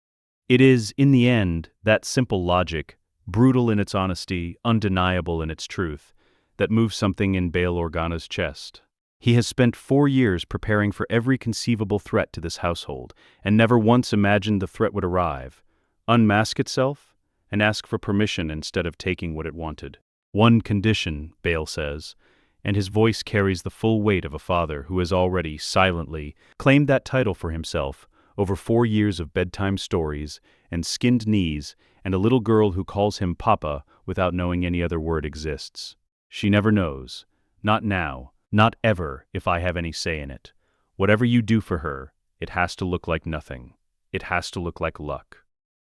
It is, in the end, that simple logic, brutal in its honesty, undeniable in its truth, that moves something in Bail Organa's chest. He has spent 4 years preparing for every conceivable threat to this household, and never once imagined the threat would arrive, unmask itself, and ask for permission instead of taking what it wanted. One condition, Bale says, and his voice carries the full weight of a father who has already, silently, claimed that title for himself over 4 years of bedtime stories and skinned knees and a little girl who calls him Papa without knowing any other word exists. She never knows. Not now. Not ever, if I have any say in it. Whatever you do for her, it has to look like nothing. It has to look like luck.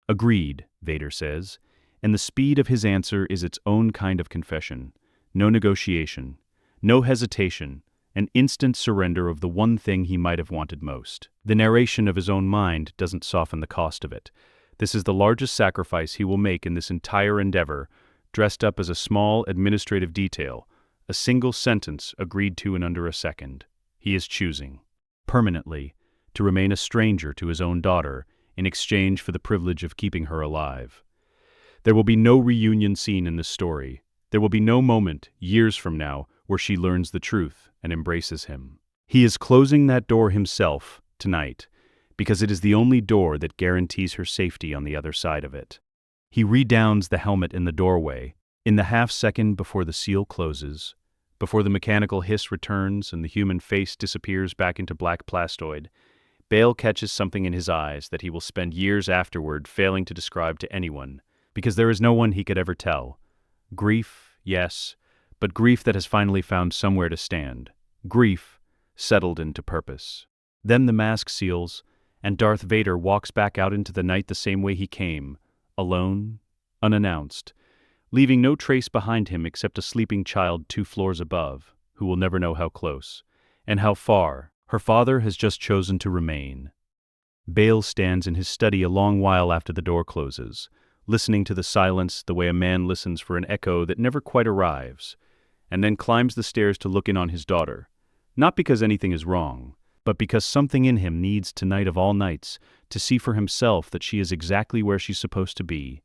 Agreed, Vader says, and the speed of his answer is its own kind of confession. No negotiation, no hesitation, an instant surrender of the one thing he might have wanted most. The narration of his own mind doesn't soften the cost of it. This is the largest sacrifice he will make in this entire endeavor, dressed up as a small administrative detail, a single sentence agreed to in under a second. He is choosing, permanently, to remain a stranger to his own daughter in exchange for the privilege of keeping her alive. There will be no reunion scene in this story. There will be no moment, years from now, where she learns the truth and embraces him. He is closing that door himself, tonight, because it is the only door that guarantees her safety on the other side of it. He redowns the helmet in the doorway. In the half-second before the seal closes, before the mechanical hiss returns and the human face disappears back into black plastoid, Bale catches something in his eyes that he will spend years afterward failing to describe to anyone, because there is no one he could ever tell. Grief, yes, but grief that has finally found somewhere to stand. Grief settled into purpose. Then the mask seals, and Darth Vader walks back out into the night the same way he came, alone, unannounced, leaving no trace behind him except a sleeping child 2 floors above, who will never know how close, and how far, her father has just chosen to remain. Bale stands in his study a long while after the door closes, listening to the silence the way a man listens for an echo that never quite arrives, and then climbs the stairs to look in on his daughter, not because anything is wrong, but because something in him needs tonight of all nights to see for himself that she is exactly where she's supposed to be,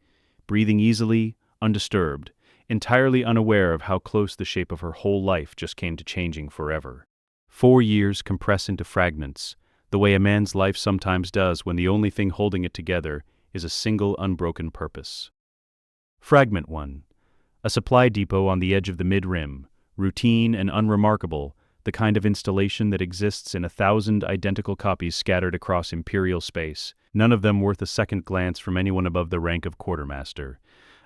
breathing easily, undisturbed, entirely unaware of how close the shape of her whole life just came to changing forever. 4 years compress into fragments, the way a man's life sometimes does when the only thing holding it together is a single unbroken purpose. Fragment 1. A supply depot on the edge of the mid-rim, routine and unremarkable, the kind of installation that exists in 1,000 identical copies scattered across Imperial space, none of them worth a second glance from anyone above the rank of quartermaster.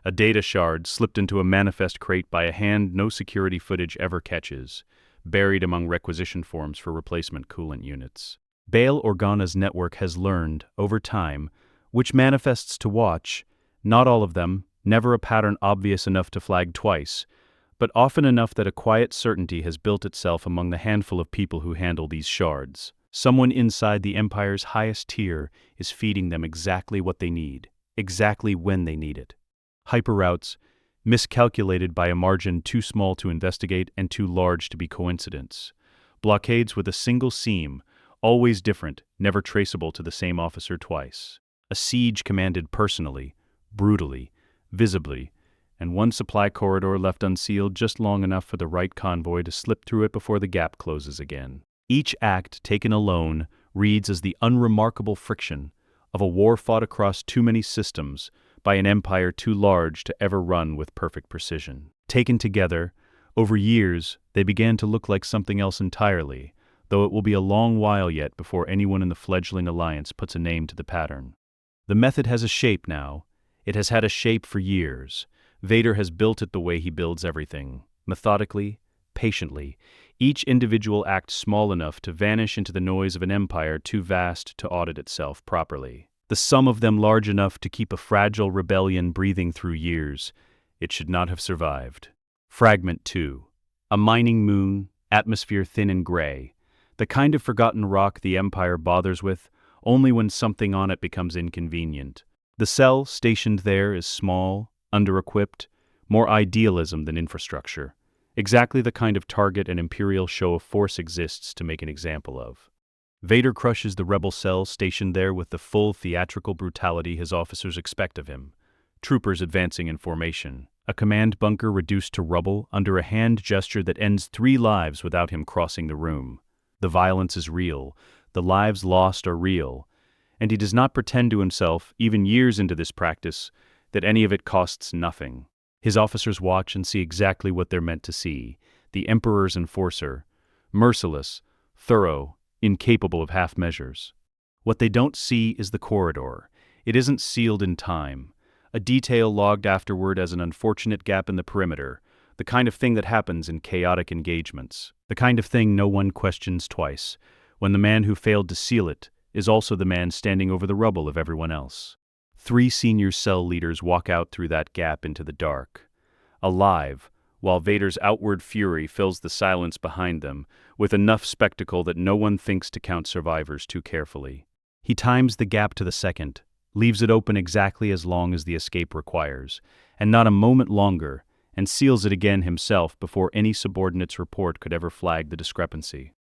A data shard slipped into a manifest crate by a hand no security footage ever catches, buried among requisition forms for replacement coolant units. Leia Organa's network has learned, over time, which manifests to watch, not all of them, never a pattern obvious enough to flag twice, but often enough that a quiet certainty has built itself among the handful of people who handle these shards. Someone inside the Empire's highest tier is feeding them exactly what they need, exactly when they need it. Hyperroutes, miscalculated by a margin too small to investigate and too large to be coincidence. Blockades with a single seam, always different, never traceable to the same officer twice. A siege commanded personally, brutally, visibly, and one supply corridor left unsealed just long enough for the right convoy to slip through it before the gap closes again. Each act, taken alone, reads as the unremarkable friction of a war fought across too many systems by an empire too large to ever run with perfect precision. Taken together, over years, they began to look like something else entirely, though it will be a long while yet before anyone in the fledgling alliance puts a name to the pattern. The method has a shape now. It has had a shape for years. Vader has built it the way he builds everything, methodically, patiently, each individual act small enough to vanish into the noise of an empire too vast to audit itself properly. The sum of them large enough to keep a fragile rebellion breathing through years. It should not have survived. Fragment 2. A mining moon, atmosphere thin and gray. The kind of forgotten rock the Empire bothers with only when something on it becomes inconvenient. The cell stationed there is small, under-equipped, more idealism than infrastructure. Exactly the kind of target an Imperial show of force exists to make an example of. Vader crushes the rebel cell stationed there with the full theatrical brutality his officers expect of him. Troopers advancing in formation. A command bunker reduced to rubble under a hand gesture that ends 3 lives without him crossing the room. The violence is real. The lives lost are real. And he does not pretend to himself, even years into this practice, that any of it costs nothing. His officers watch and see exactly what they're meant to see. The Emperor's enforcer. Merciless, thorough, incapable of half measures. What they don't see is the corridor. It isn't sealed in time. A detail logged afterward as an unfortunate gap in the perimeter, the kind of thing that happens in chaotic engagements. The kind of thing no one questions twice, when the man who failed to seal it is also the man standing over the rubble of everyone else. 3 senior cell leaders walk out through that gap into the dark, alive, while Vader's outward fury fills the silence behind them with enough spectacle that no one thinks to count survivors too carefully. He times the gap to the second, leaves it open exactly as long as the escape requires, and not a moment longer, and seals it again himself before any subordinate's report could ever flag the discrepancy.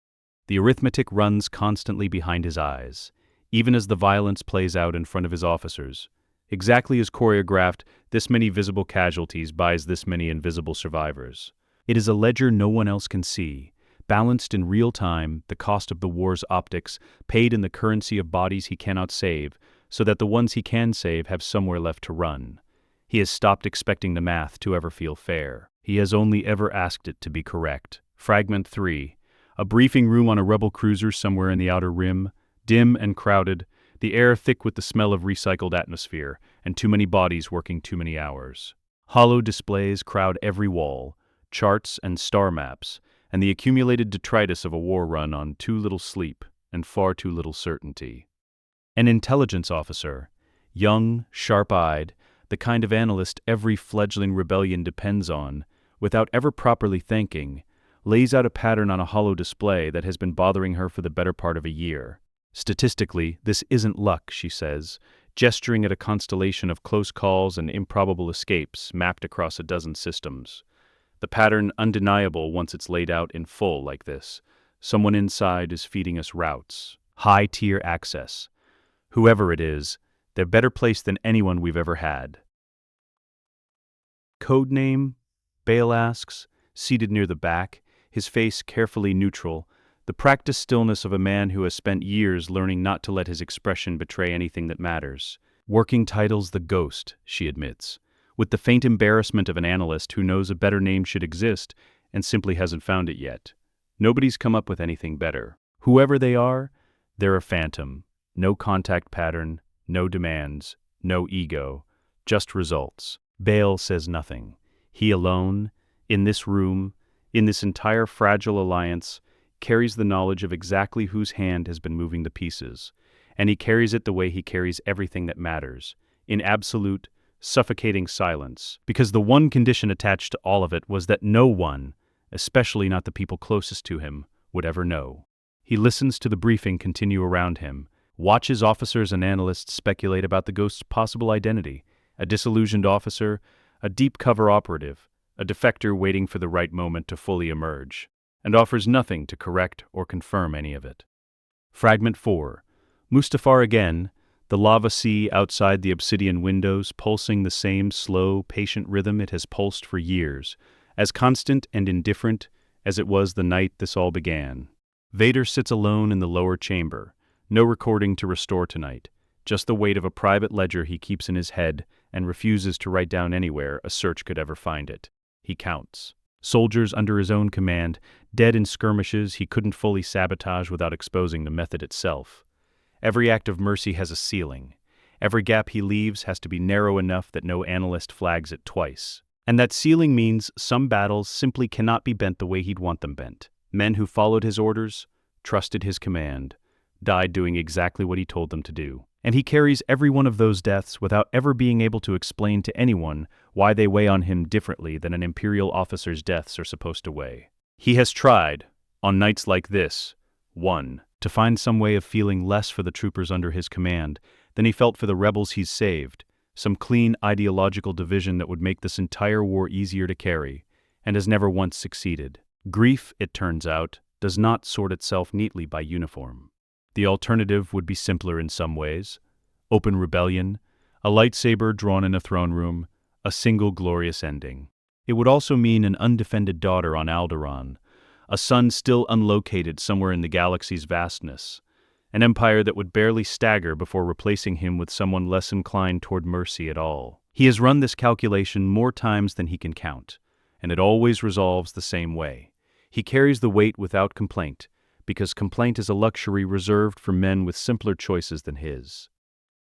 The arithmetic runs constantly behind his eyes, even as the violence plays out in front of his officers. Exactly as choreographed, this many visible casualties buys this many invisible survivors. It is a ledger no one else can see, balanced in real time, the cost of the war's optics, paid in the currency of bodies he cannot save, so that the ones he can save have somewhere left to run. He has stopped expecting the math to ever feel fair. He has only ever asked it to be correct. Fragment 3. A briefing room on a rebel cruiser somewhere in the outer rim, dim and crowded, the air thick with the smell of recycled atmosphere, and too many bodies working too many hours. Hollow displays crowd every wall, charts and star maps, and the accumulated detritus of a war run on too little sleep and far too little certainty. An intelligence officer, young, sharp-eyed, the kind of analyst every fledgling rebellion depends on, without ever properly thanking, lays out a pattern on a hollow display that has been bothering her for the better part of a year. Statistically, this isn't luck, she says, gesturing at a constellation of close calls and improbable escapes mapped across a dozen systems. The pattern undeniable once it's laid out in full like this. Someone inside is feeding us routes. High-tier access. Whoever it is, they're better placed than anyone we've ever had. Code name? Bale asks, seated near the back, his face carefully neutral, the practiced stillness of a man who has spent years learning not to let his expression betray anything that matters. Working title's the Ghost, she admits, with the faint embarrassment of an analyst who knows a better name should exist and simply hasn't found it yet. Nobody's come up with anything better. Whoever they are, they're a phantom. No contact pattern, no demands, no ego, just results. Bale says nothing. He alone, in this room, in this entire fragile alliance, carries the knowledge of exactly whose hand has been moving the pieces, and he carries it the way he carries everything that matters, in absolute, suffocating silence, because the one condition attached to all of it was that no one, especially not the people closest to him, would ever know. He listens to the briefing continue around him, watches officers and analysts speculate about the Ghost's possible identity, a disillusioned officer, a deep-cover operative, a defector waiting for the right moment to fully emerge, and offers nothing to correct or confirm any of it. Fragment 4. Mustafar again, the lava sea outside the obsidian windows pulsing the same slow, patient rhythm it has pulsed for years, as constant and indifferent as it was the night this all began. Vader sits alone in the lower chamber, no recording to restore tonight, just the weight of a private ledger he keeps in his head and refuses to write down anywhere a search could ever find it. He counts. Soldiers under his own command, dead in skirmishes he couldn't fully sabotage without exposing the method itself. Every act of mercy has a ceiling. Every gap he leaves has to be narrow enough that no analyst flags it twice. And that ceiling means some battles simply cannot be bent the way he'd want them bent. Men who followed his orders, trusted his command, died doing exactly what he told them to do. And he carries every one of those deaths without ever being able to explain to anyone why they weigh on him differently than an Imperial officer's deaths are supposed to weigh. He has tried, on nights like this, 1, to find some way of feeling less for the troopers under his command than he felt for the rebels he's saved, some clean ideological division that would make this entire war easier to carry, and has never once succeeded. Grief, it turns out, does not sort itself neatly by uniform. The alternative would be simpler in some ways. Open rebellion, a lightsaber drawn in a throne room, a single glorious ending. It would also mean an undefended daughter on Alderaan, a son still unlocated somewhere in the galaxy's vastness, an empire that would barely stagger before replacing him with someone less inclined toward mercy at all. He has run this calculation more times than he can count, and it always resolves the same way. He carries the weight without complaint, because complaint is a luxury reserved for men with simpler choices than his.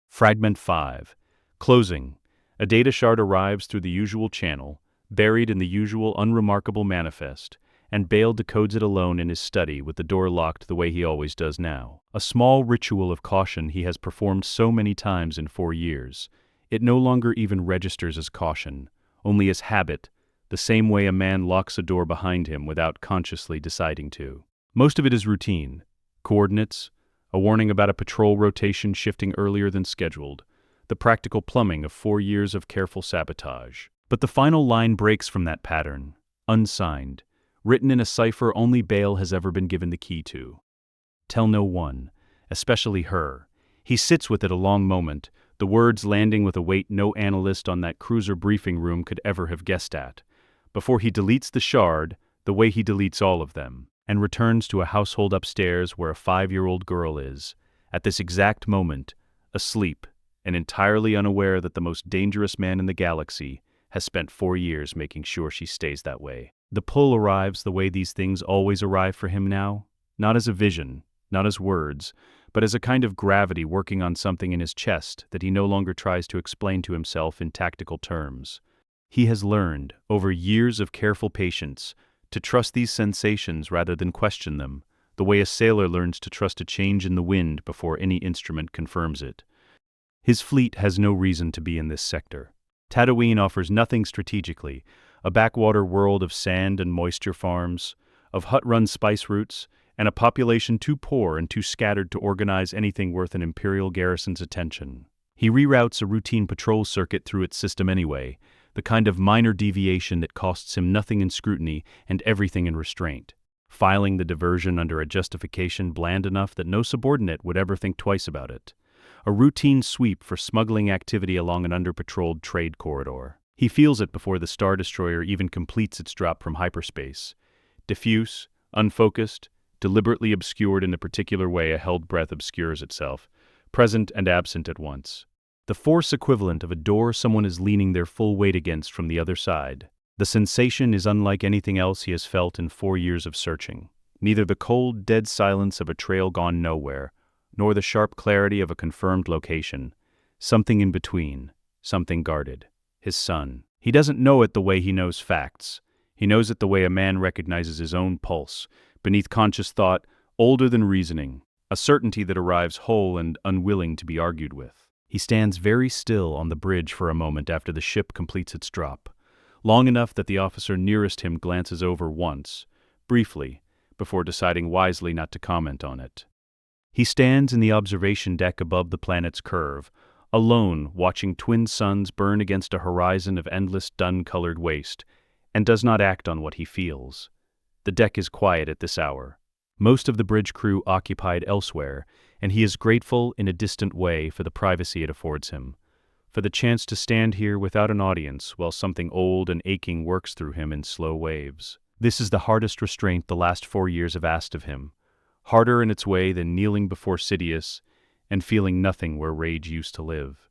Fragment 5. Closing. A data shard arrives through the usual channel, buried in the usual unremarkable manifest, and Bale decodes it alone in his study with the door locked the way he always does now. A small ritual of caution he has performed so many times in 4 years. It no longer even registers as caution, only as habit, the same way a man locks a door behind him without consciously deciding to. Most of it is routine. Coordinates, a warning about a patrol rotation shifting earlier than scheduled, the practical plumbing of 4 years of careful sabotage. But the final line breaks from that pattern, unsigned, written in a cipher only Bale has ever been given the key to. Tell no one, especially her. He sits with it a long moment, the words landing with a weight no analyst on that cruiser briefing room could ever have guessed at. Before he deletes the shard, the way he deletes all of them, and returns to a household upstairs where a 5-year-old girl is, at this exact moment, asleep, and entirely unaware that the most dangerous man in the galaxy has spent 4 years making sure she stays that way. The pull arrives the way these things always arrive for him now, not as a vision, not as words, but as a kind of gravity working on something in his chest that he no longer tries to explain to himself in tactical terms. He has learned, over years of careful patience, to trust these sensations rather than question them, the way a sailor learns to trust a change in the wind before any instrument confirms it. His fleet has no reason to be in this sector. Tatooine offers nothing strategically, a backwater world of sand and moisture farms, of hut-run spice routes, and a population too poor and too scattered to organize anything worth an Imperial garrison's attention. He reroutes a routine patrol circuit through its system anyway, the kind of minor deviation that costs him nothing in scrutiny and everything in restraint, filing the diversion under a justification bland enough that no subordinate would ever think twice about it. A routine sweep for smuggling activity along an under-patrolled trade corridor. He feels it before the Star Destroyer even completes its drop from hyperspace. Diffuse, unfocused, deliberately obscured in the particular way a held breath obscures itself, present and absent at once. The force equivalent of a door someone is leaning their full weight against from the other side. The sensation is unlike anything else he has felt in 4 years of searching. Neither the cold, dead silence of a trail gone nowhere, nor the sharp clarity of a confirmed location. Something in between, something guarded. His son. He doesn't know it the way he knows facts. He knows it the way a man recognizes his own pulse, beneath conscious thought, older than reasoning, a certainty that arrives whole and unwilling to be argued with. He stands very still on the bridge for a moment after the ship completes its drop, long enough that the officer nearest him glances over once, briefly, before deciding wisely not to comment on it. He stands in the observation deck above the planet's curve, alone watching twin suns burn against a horizon of endless dun-colored waste, and does not act on what he feels. The deck is quiet at this hour. Most of the bridge crew occupied elsewhere, and he is grateful in a distant way for the privacy it affords him, for the chance to stand here without an audience while something old and aching works through him in slow waves. This is the hardest restraint the last 4 years have asked of him, harder in its way than kneeling before Sidious and feeling nothing where rage used to live.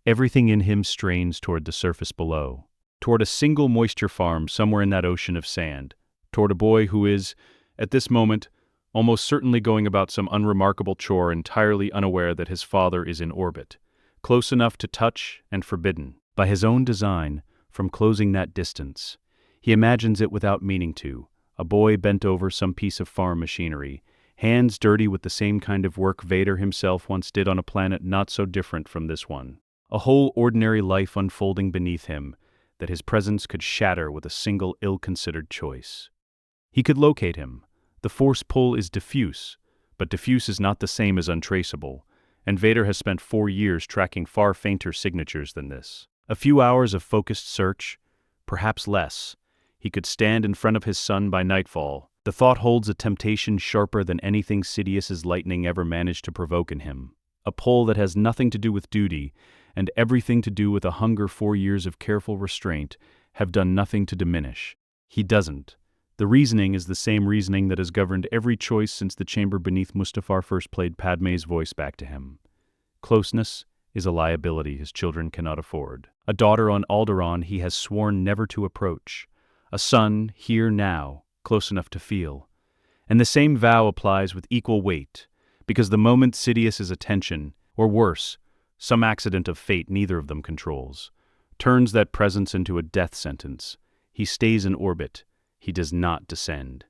Everything in him strains toward the surface below, toward a single moisture farm somewhere in that ocean of sand, toward a boy who is, at this moment, almost certainly going about some unremarkable chore entirely unaware that his father is in orbit, close enough to touch and forbidden, by his own design, from closing that distance. He imagines it without meaning to, a boy bent over some piece of farm machinery, hands dirty with the same kind of work Vader himself once did on a planet not so different from this one. A whole ordinary life unfolding beneath him that his presence could shatter with a single ill-considered choice. He could locate him. The force pull is diffuse, but diffuse is not the same as untraceable, and Vader has spent 4 years tracking far fainter signatures than this. A few hours of focused search, perhaps less. He could stand in front of his son by nightfall. The thought holds a temptation sharper than anything Sidious's lightning ever managed to provoke in him. A pull that has nothing to do with duty, and everything to do with a hunger 4 years of careful restraint have done nothing to diminish. He doesn't. The reasoning is the same reasoning that has governed every choice since the chamber beneath Mustafar first played Padmé's voice back to him. Closeness is a liability his children cannot afford. A daughter on Alderaan he has sworn never to approach. A son, here now, close enough to feel. And the same vow applies with equal weight, because the moment Sidious's attention, or worse, some accident of fate neither of them controls, turns that presence into a death sentence. He stays in orbit. He does not descend.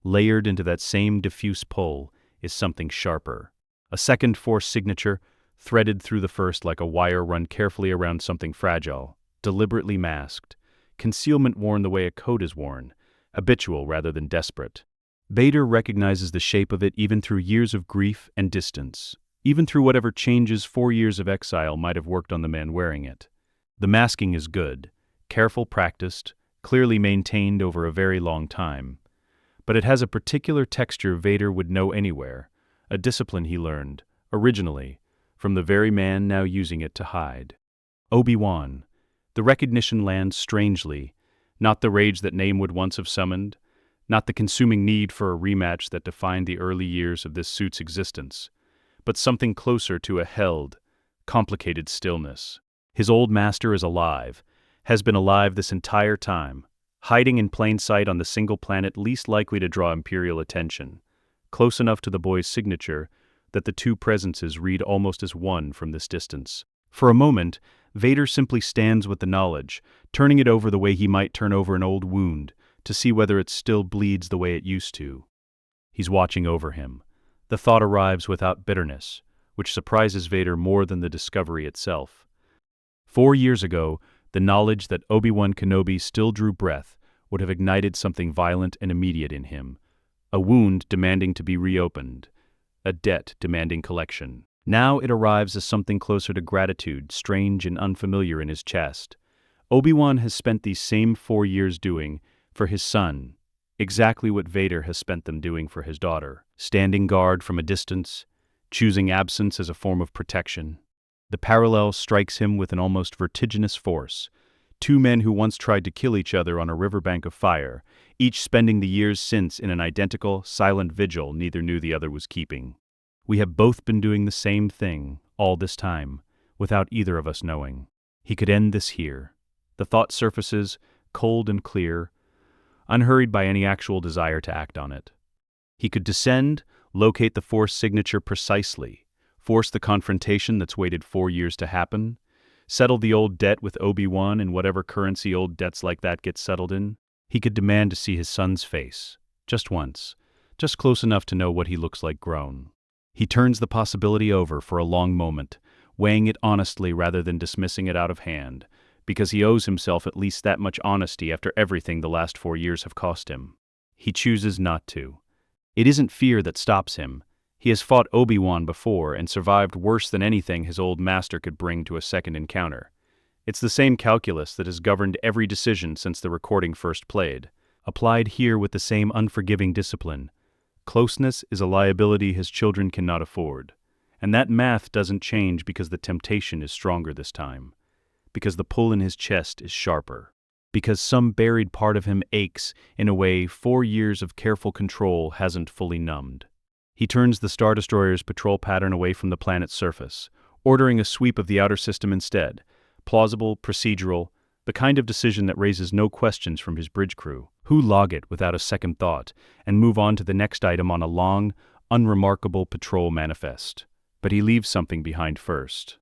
Layered into that same diffuse pull is something sharper. A second force signature, threaded through the first like a wire run carefully around something fragile, deliberately masked, concealment worn the way a coat is worn, habitual rather than desperate. Vader recognizes the shape of it even through years of grief and distance, even through whatever changes 4 years of exile might have worked on the man wearing it. The masking is good, careful, practiced, clearly maintained over a very long time, but it has a particular texture Vader would know anywhere, a discipline he learned, originally, from the very man now using it to hide. Obi-Wan. The recognition lands strangely, not the rage that name would once have summoned, not the consuming need for a rematch that defined the early years of this suit's existence, but something closer to a held, complicated stillness. His old master is alive, has been alive this entire time, hiding in plain sight on the single planet least likely to draw Imperial attention, close enough to the boy's signature that the two presences read almost as one from this distance. For a moment, Vader simply stands with the knowledge, turning it over the way he might turn over an old wound, to see whether it still bleeds the way it used to. He's watching over him. The thought arrives without bitterness, which surprises Vader more than the discovery itself. 4 years ago, the knowledge that Obi-Wan Kenobi still drew breath would have ignited something violent and immediate in him, a wound demanding to be reopened, a debt demanding collection. Now it arrives as something closer to gratitude, strange and unfamiliar in his chest. Obi-Wan has spent these same 4 years doing, for his son, exactly what Vader has spent them doing for his daughter, standing guard from a distance, choosing absence as a form of protection. The parallel strikes him with an almost vertiginous force. Two men who once tried to kill each other on a riverbank of fire, each spending the years since in an identical, silent vigil neither knew the other was keeping. We have both been doing the same thing, all this time, without either of us knowing. He could end this here. The thought surfaces, cold and clear, unhurried by any actual desire to act on it. He could descend, locate the Force signature precisely, force the confrontation that's waited 4 years to happen, settle the old debt with Obi-Wan in whatever currency old debts like that get settled in. He could demand to see his son's face, just once, just close enough to know what he looks like grown. He turns the possibility over for a long moment, weighing it honestly rather than dismissing it out of hand, because he owes himself at least that much honesty after everything the last 4 years have cost him. He chooses not to. It isn't fear that stops him. He has fought Obi-Wan before and survived worse than anything his old master could bring to a second encounter. It's the same calculus that has governed every decision since the recording first played, applied here with the same unforgiving discipline. Closeness is a liability his children cannot afford, and that math doesn't change because the temptation is stronger this time, because the pull in his chest is sharper, because some buried part of him aches in a way 4 years of careful control hasn't fully numbed. He turns the Star Destroyer's patrol pattern away from the planet's surface, ordering a sweep of the outer system instead, plausible, procedural, the kind of decision that raises no questions from his bridge crew, who log it without a second thought and move on to the next item on a long, unremarkable patrol manifest. But he leaves something behind first.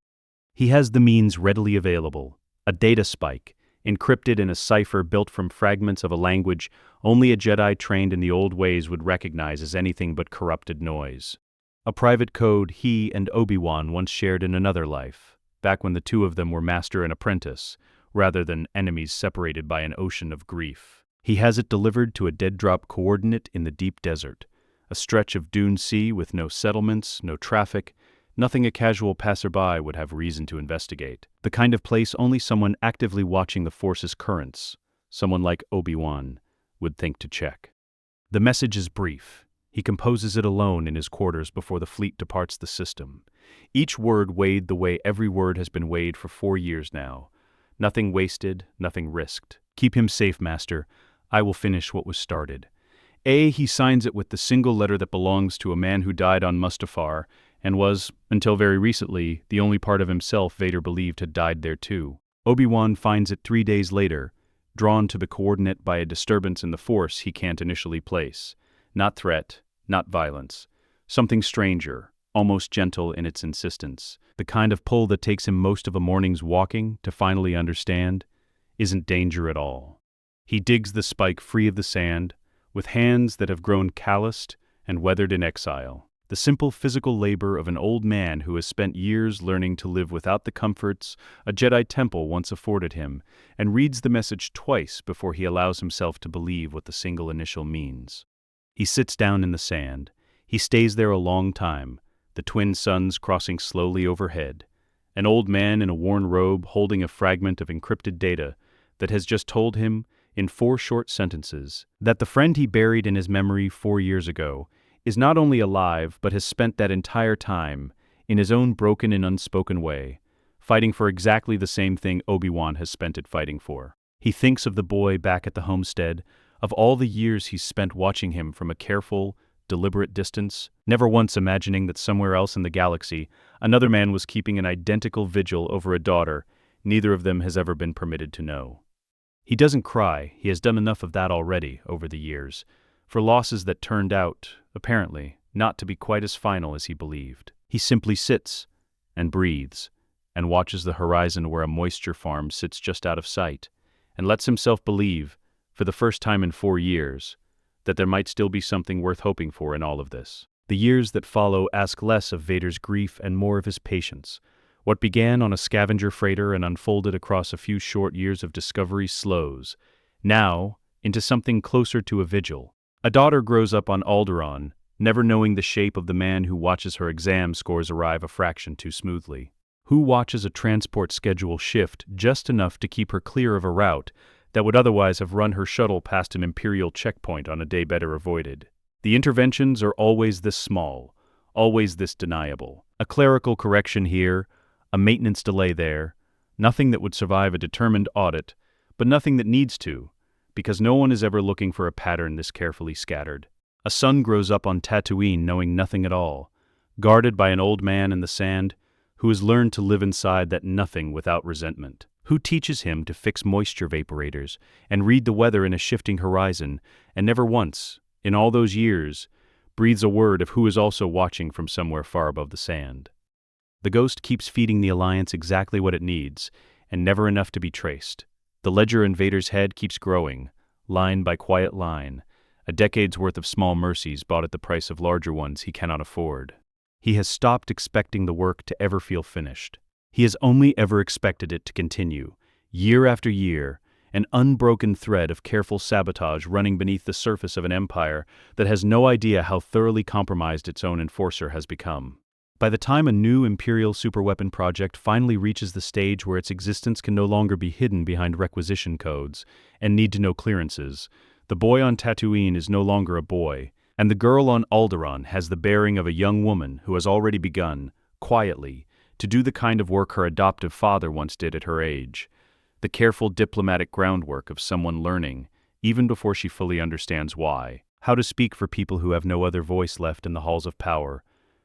He has the means readily available, a data spike, encrypted in a cipher built from fragments of a language only a Jedi trained in the old ways would recognize as anything but corrupted noise. A private code he and Obi-Wan once shared in another life, back when the two of them were master and apprentice, rather than enemies separated by an ocean of grief. He has it delivered to a dead-drop coordinate in the deep desert, a stretch of dune sea with no settlements, no traffic, nothing a casual passerby would have reason to investigate. The kind of place only someone actively watching the Force's currents, someone like Obi-Wan, would think to check. The message is brief. He composes it alone in his quarters before the fleet departs the system. Each word weighed the way every word has been weighed for 4 years now. Nothing wasted, nothing risked. Keep him safe, Master. I will finish what was started. He signs it with the single letter that belongs to a man who died on Mustafar and was, until very recently, the only part of himself Vader believed had died there too. Obi-Wan finds it 3 days later, drawn to the coordinate by a disturbance in the Force he can't initially place. Not threat, not violence. Something stranger, almost gentle in its insistence. The kind of pull that takes him most of a morning's walking to finally understand isn't danger at all. He digs the spike free of the sand, with hands that have grown calloused and weathered in exile. The simple physical labor of an old man who has spent years learning to live without the comforts a Jedi temple once afforded him, and reads the message twice before he allows himself to believe what the single initial means. He sits down in the sand. He stays there a long time, the twin suns crossing slowly overhead. An old man in a worn robe holding a fragment of encrypted data that has just told him, in 4 short sentences, that the friend he buried in his memory 4 years ago is not only alive but has spent that entire time, in his own broken and unspoken way, fighting for exactly the same thing Obi-Wan has spent it fighting for. He thinks of the boy back at the homestead, of all the years he's spent watching him from a careful, deliberate distance, never once imagining that somewhere else in the galaxy, another man was keeping an identical vigil over a daughter neither of them has ever been permitted to know. He doesn't cry, he has done enough of that already over the years, for losses that turned out, apparently, not to be quite as final as he believed. He simply sits and breathes and watches the horizon where a moisture farm sits just out of sight, and lets himself believe, for the first time in 4 years, that there might still be something worth hoping for in all of this. The years that follow ask less of Vader's grief and more of his patience. What began on a scavenger freighter and unfolded across a few short years of discovery slows, now into something closer to a vigil. A daughter grows up on Alderaan, never knowing the shape of the man who watches her exam scores arrive a fraction too smoothly. Who watches a transport schedule shift just enough to keep her clear of a route that would otherwise have run her shuttle past an Imperial checkpoint on a day better avoided. The interventions are always this small, always this deniable. A clerical correction here, a maintenance delay there, nothing that would survive a determined audit, but nothing that needs to, because no one is ever looking for a pattern this carefully scattered. A son grows up on Tatooine knowing nothing at all, guarded by an old man in the sand who has learned to live inside that nothing without resentment. Who teaches him to fix moisture vaporators and read the weather in a shifting horizon, and never once, in all those years, breathes a word of who is also watching from somewhere far above the sand. The ghost keeps feeding the Alliance exactly what it needs, and never enough to be traced. The ledger in Vader's head keeps growing, line by quiet line, a decade's worth of small mercies bought at the price of larger ones he cannot afford. He has stopped expecting the work to ever feel finished. He has only ever expected it to continue, year after year, an unbroken thread of careful sabotage running beneath the surface of an empire that has no idea how thoroughly compromised its own enforcer has become. By the time a new Imperial superweapon project finally reaches the stage where its existence can no longer be hidden behind requisition codes and need-to-know clearances, the boy on Tatooine is no longer a boy, and the girl on Alderaan has the bearing of a young woman who has already begun, quietly, to do the kind of work her adoptive father once did at her age, the careful diplomatic groundwork of someone learning, even before she fully understands why, how to speak for people who have no other voice left in the halls of power.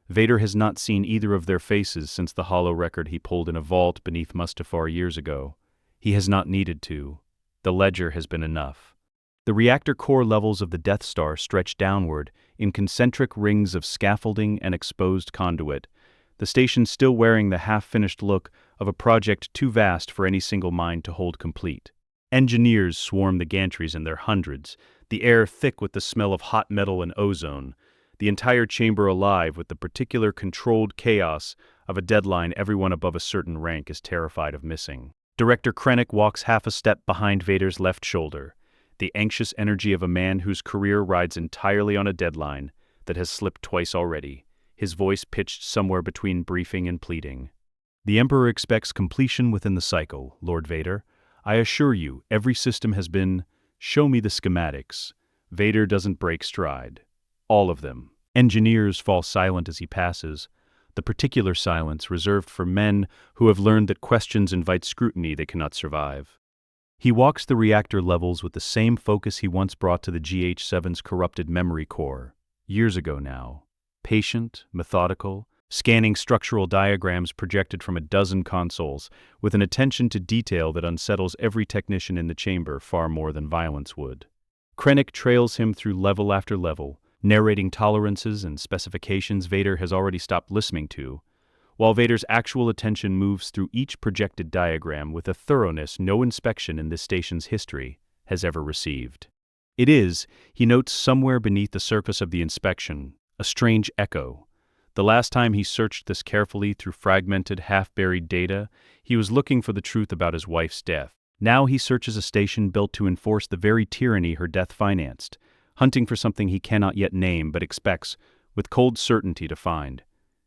Vader has not seen either of their faces since the hollow record he pulled in a vault beneath Mustafar years ago. He has not needed to. The ledger has been enough. The reactor core levels of the Death Star stretch downward in concentric rings of scaffolding and exposed conduit, the station still wearing the half-finished look of a project too vast for any single mind to hold complete. Engineers swarm the gantries in their hundreds, the air thick with the smell of hot metal and ozone, the entire chamber alive with the particular controlled chaos of a deadline everyone above a certain rank is terrified of missing. Director Krennic walks half a step behind Vader's left shoulder, the anxious energy of a man whose career rides entirely on a deadline that has slipped twice already, his voice pitched somewhere between briefing and pleading. The Emperor expects completion within the cycle, Lord Vader. I assure you, every system has been, show me the schematics. Vader doesn't break stride. All of them. Engineers fall silent as he passes, the particular silence reserved for men who have learned that questions invite scrutiny they cannot survive. He walks the reactor levels with the same focus he once brought to the GH-7's corrupted memory core, years ago now. Patient, methodical, scanning structural diagrams projected from a dozen consoles with an attention to detail that unsettles every technician in the chamber far more than violence would. Krennic trails him through level after level, narrating tolerances and specifications Vader has already stopped listening to, while Vader's actual attention moves through each projected diagram with a thoroughness no inspection in this station's history has ever received. It is, he notes somewhere beneath the surface of the inspection, a strange echo. The last time he searched this carefully through fragmented, half-buried data, he was looking for the truth about his wife's death. Now he searches a station built to enforce the very tyranny her death financed, hunting for something he cannot yet name but expects, with cold certainty, to find.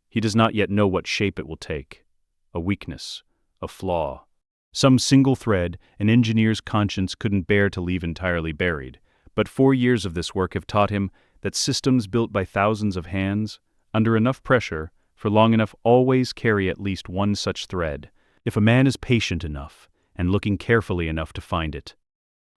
He does not yet know what shape it will take. A weakness, a flaw. Some single thread an engineer's conscience couldn't bear to leave entirely buried, but 4 years of this work have taught him that systems built by thousands of hands, under enough pressure, For long enough, always carry at least one such thread, if a man is patient enough and looking carefully enough to find it.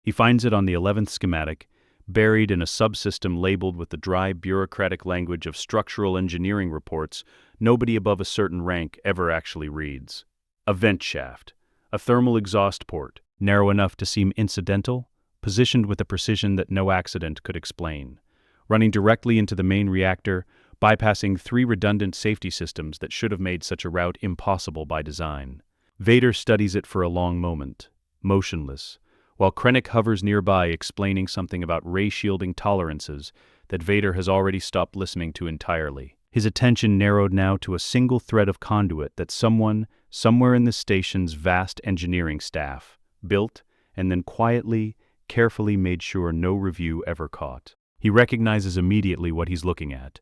He finds it on the 11th schematic, buried in a subsystem labeled with the dry bureaucratic language of structural engineering reports nobody above a certain rank ever actually reads. A vent shaft, a thermal exhaust port, narrow enough to seem incidental, positioned with a precision that no accident could explain, running directly into the main reactor, bypassing 3 redundant safety systems that should have made such a route impossible by design. Vader studies it for a long moment, motionless, while Krennic hovers nearby explaining something about ray-shielding tolerances that Vader has already stopped listening to entirely. His attention narrowed now to a single thread of conduit that someone, somewhere in the station's vast engineering staff, built and then quietly, carefully made sure no review ever caught. He recognizes immediately what he's looking at.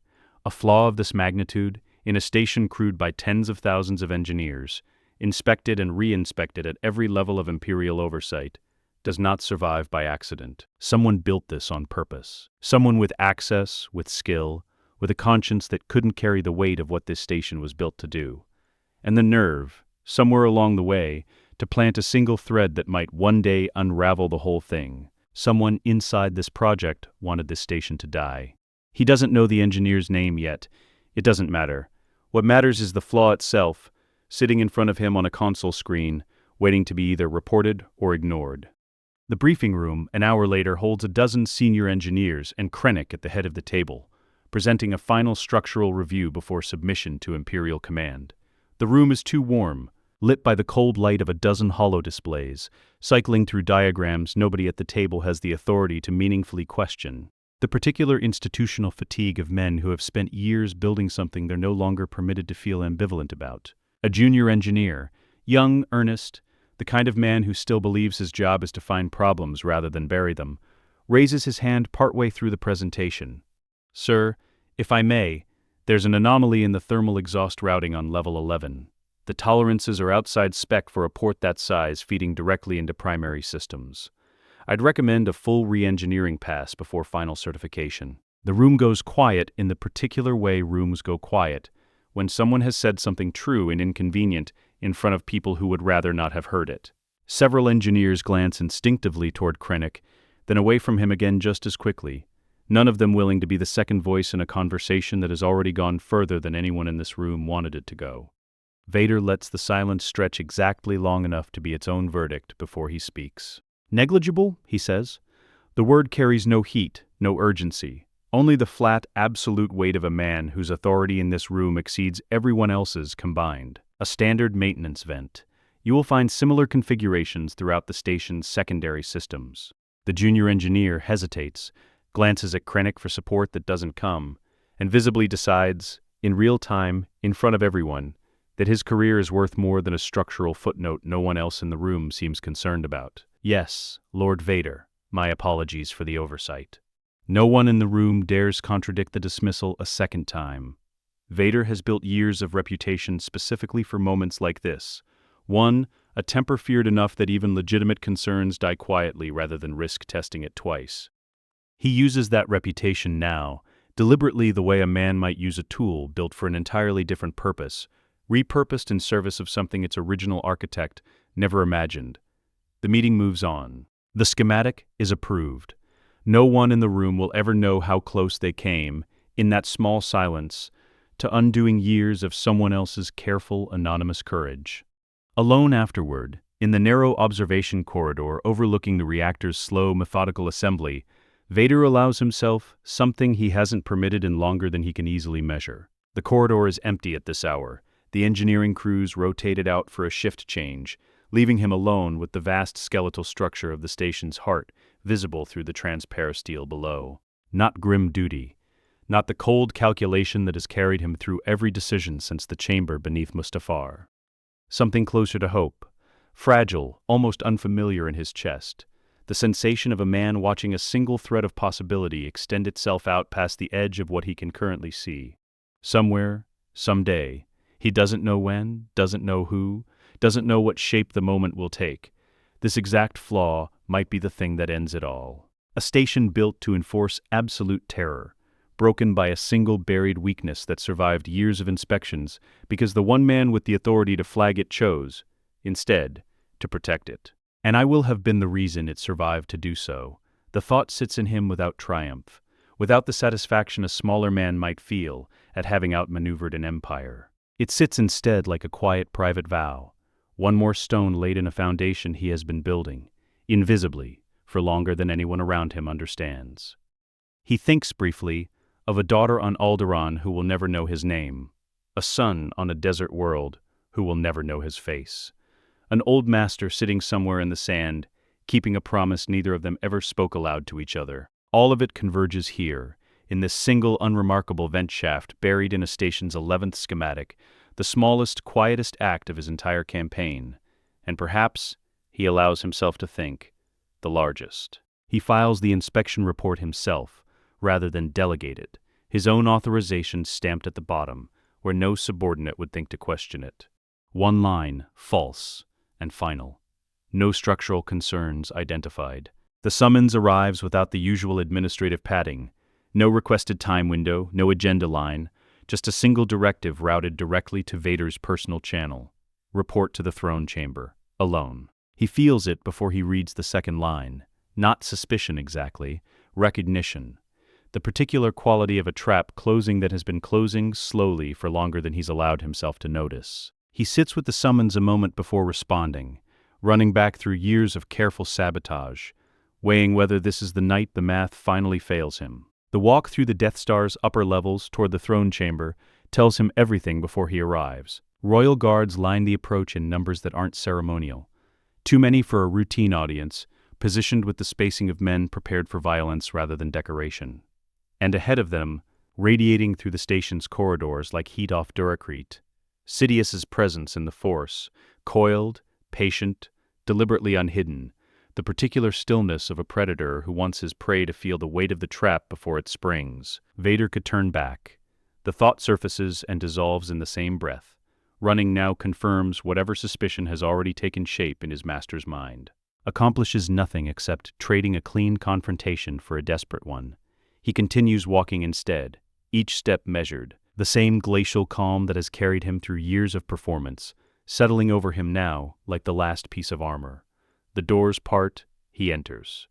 A flaw of this magnitude, in a station crewed by tens of thousands of engineers, inspected and re-inspected at every level of Imperial oversight, does not survive by accident. Someone built this on purpose. Someone with access, with skill, with a conscience that couldn't carry the weight of what this station was built to do. And the nerve, somewhere along the way, to plant a single thread that might one day unravel the whole thing. Someone inside this project wanted this station to die. He doesn't know the engineer's name yet. It doesn't matter. What matters is the flaw itself, sitting in front of him on a console screen, waiting to be either reported or ignored. The briefing room, an hour later, holds a dozen senior engineers and Krennic at the head of the table, presenting a final structural review before submission to Imperial Command. The room is too warm, lit by the cold light of a dozen holo-displays, cycling through diagrams nobody at the table has the authority to meaningfully question. The particular institutional fatigue of men who have spent years building something they're no longer permitted to feel ambivalent about. A junior engineer, young, earnest, the kind of man who still believes his job is to find problems rather than bury them, raises his hand partway through the presentation. Sir, if I may, there's an anomaly in the thermal exhaust routing on level 11. The tolerances are outside spec for a port that size feeding directly into primary systems. I'd recommend a full re-engineering pass before final certification. The room goes quiet in the particular way rooms go quiet, when someone has said something true and inconvenient in front of people who would rather not have heard it. Several engineers glance instinctively toward Krennic, then away from him again just as quickly, none of them willing to be the second voice in a conversation that has already gone further than anyone in this room wanted it to go. Vader lets the silence stretch exactly long enough to be its own verdict before he speaks. Negligible, he says. The word carries no heat, no urgency, only the flat, absolute weight of a man whose authority in this room exceeds everyone else's combined. A standard maintenance vent. You will find similar configurations throughout the station's secondary systems. The junior engineer hesitates, glances at Krennic for support that doesn't come, and visibly decides, in real time, in front of everyone, that his career is worth more than a structural footnote no one else in the room seems concerned about. Yes, Lord Vader, my apologies for the oversight. No one in the room dares contradict the dismissal a second time. Vader has built years of reputation specifically for moments like this. One, a temper feared enough that even legitimate concerns die quietly rather than risk testing it twice. He uses that reputation now, deliberately the way a man might use a tool built for an entirely different purpose, repurposed in service of something its original architect never imagined. The meeting moves on. The schematic is approved. No one in the room will ever know how close they came, in that small silence, to undoing years of someone else's careful, anonymous courage. Alone afterward, in the narrow observation corridor overlooking the reactor's slow, methodical assembly, Vader allows himself something he hasn't permitted in longer than he can easily measure. The corridor is empty at this hour. The engineering crews rotated out for a shift change, leaving him alone with the vast skeletal structure of the station's heart visible through the transparasteel below. Not grim duty, not the cold calculation that has carried him through every decision since the chamber beneath Mustafar. Something closer to hope, fragile, almost unfamiliar in his chest, the sensation of a man watching a single thread of possibility extend itself out past the edge of what he can currently see. Somewhere, someday, he doesn't know when, doesn't know who, doesn't know what shape the moment will take. This exact flaw might be the thing that ends it all. A station built to enforce absolute terror, broken by a single buried weakness that survived years of inspections because the one man with the authority to flag it chose, instead, to protect it. And I will have been the reason it survived to do so. The thought sits in him without triumph, without the satisfaction a smaller man might feel at having outmaneuvered an empire. It sits instead like a quiet private vow, one more stone laid in a foundation he has been building, invisibly, for longer than anyone around him understands. He thinks briefly of a daughter on Alderaan who will never know his name, a son on a desert world who will never know his face, an old master sitting somewhere in the sand, keeping a promise neither of them ever spoke aloud to each other. All of it converges here, in this single unremarkable vent shaft buried in a station's 11th schematic, the smallest, quietest act of his entire campaign, and perhaps, he allows himself to think, the largest. He files the inspection report himself, rather than delegate it, his own authorization stamped at the bottom, where no subordinate would think to question it. One line, false, and final. No structural concerns identified. The summons arrives without the usual administrative padding. No requested time window, no agenda line, just a single directive routed directly to Vader's personal channel. Report to the throne chamber, alone. He feels it before he reads the second line. Not suspicion exactly, recognition. The particular quality of a trap closing that has been closing slowly for longer than he's allowed himself to notice. He sits with the summons a moment before responding, running back through years of careful sabotage, weighing whether this is the night the math finally fails him. The walk through the Death Star's upper levels toward the throne chamber tells him everything before he arrives. Royal guards line the approach in numbers that aren't ceremonial. Too many for a routine audience, positioned with the spacing of men prepared for violence rather than decoration. And ahead of them, radiating through the station's corridors like heat off Duracrete, Sidious's presence in the Force, coiled, patient, deliberately unhidden, the particular stillness of a predator who wants his prey to feel the weight of the trap before it springs. Vader could turn back. The thought surfaces and dissolves in the same breath. Running now confirms whatever suspicion has already taken shape in his master's mind. Accomplishes nothing except trading a clean confrontation for a desperate one. He continues walking instead, each step measured, the same glacial calm that has carried him through years of performance, settling over him now like the last piece of armor. The doors part, he enters.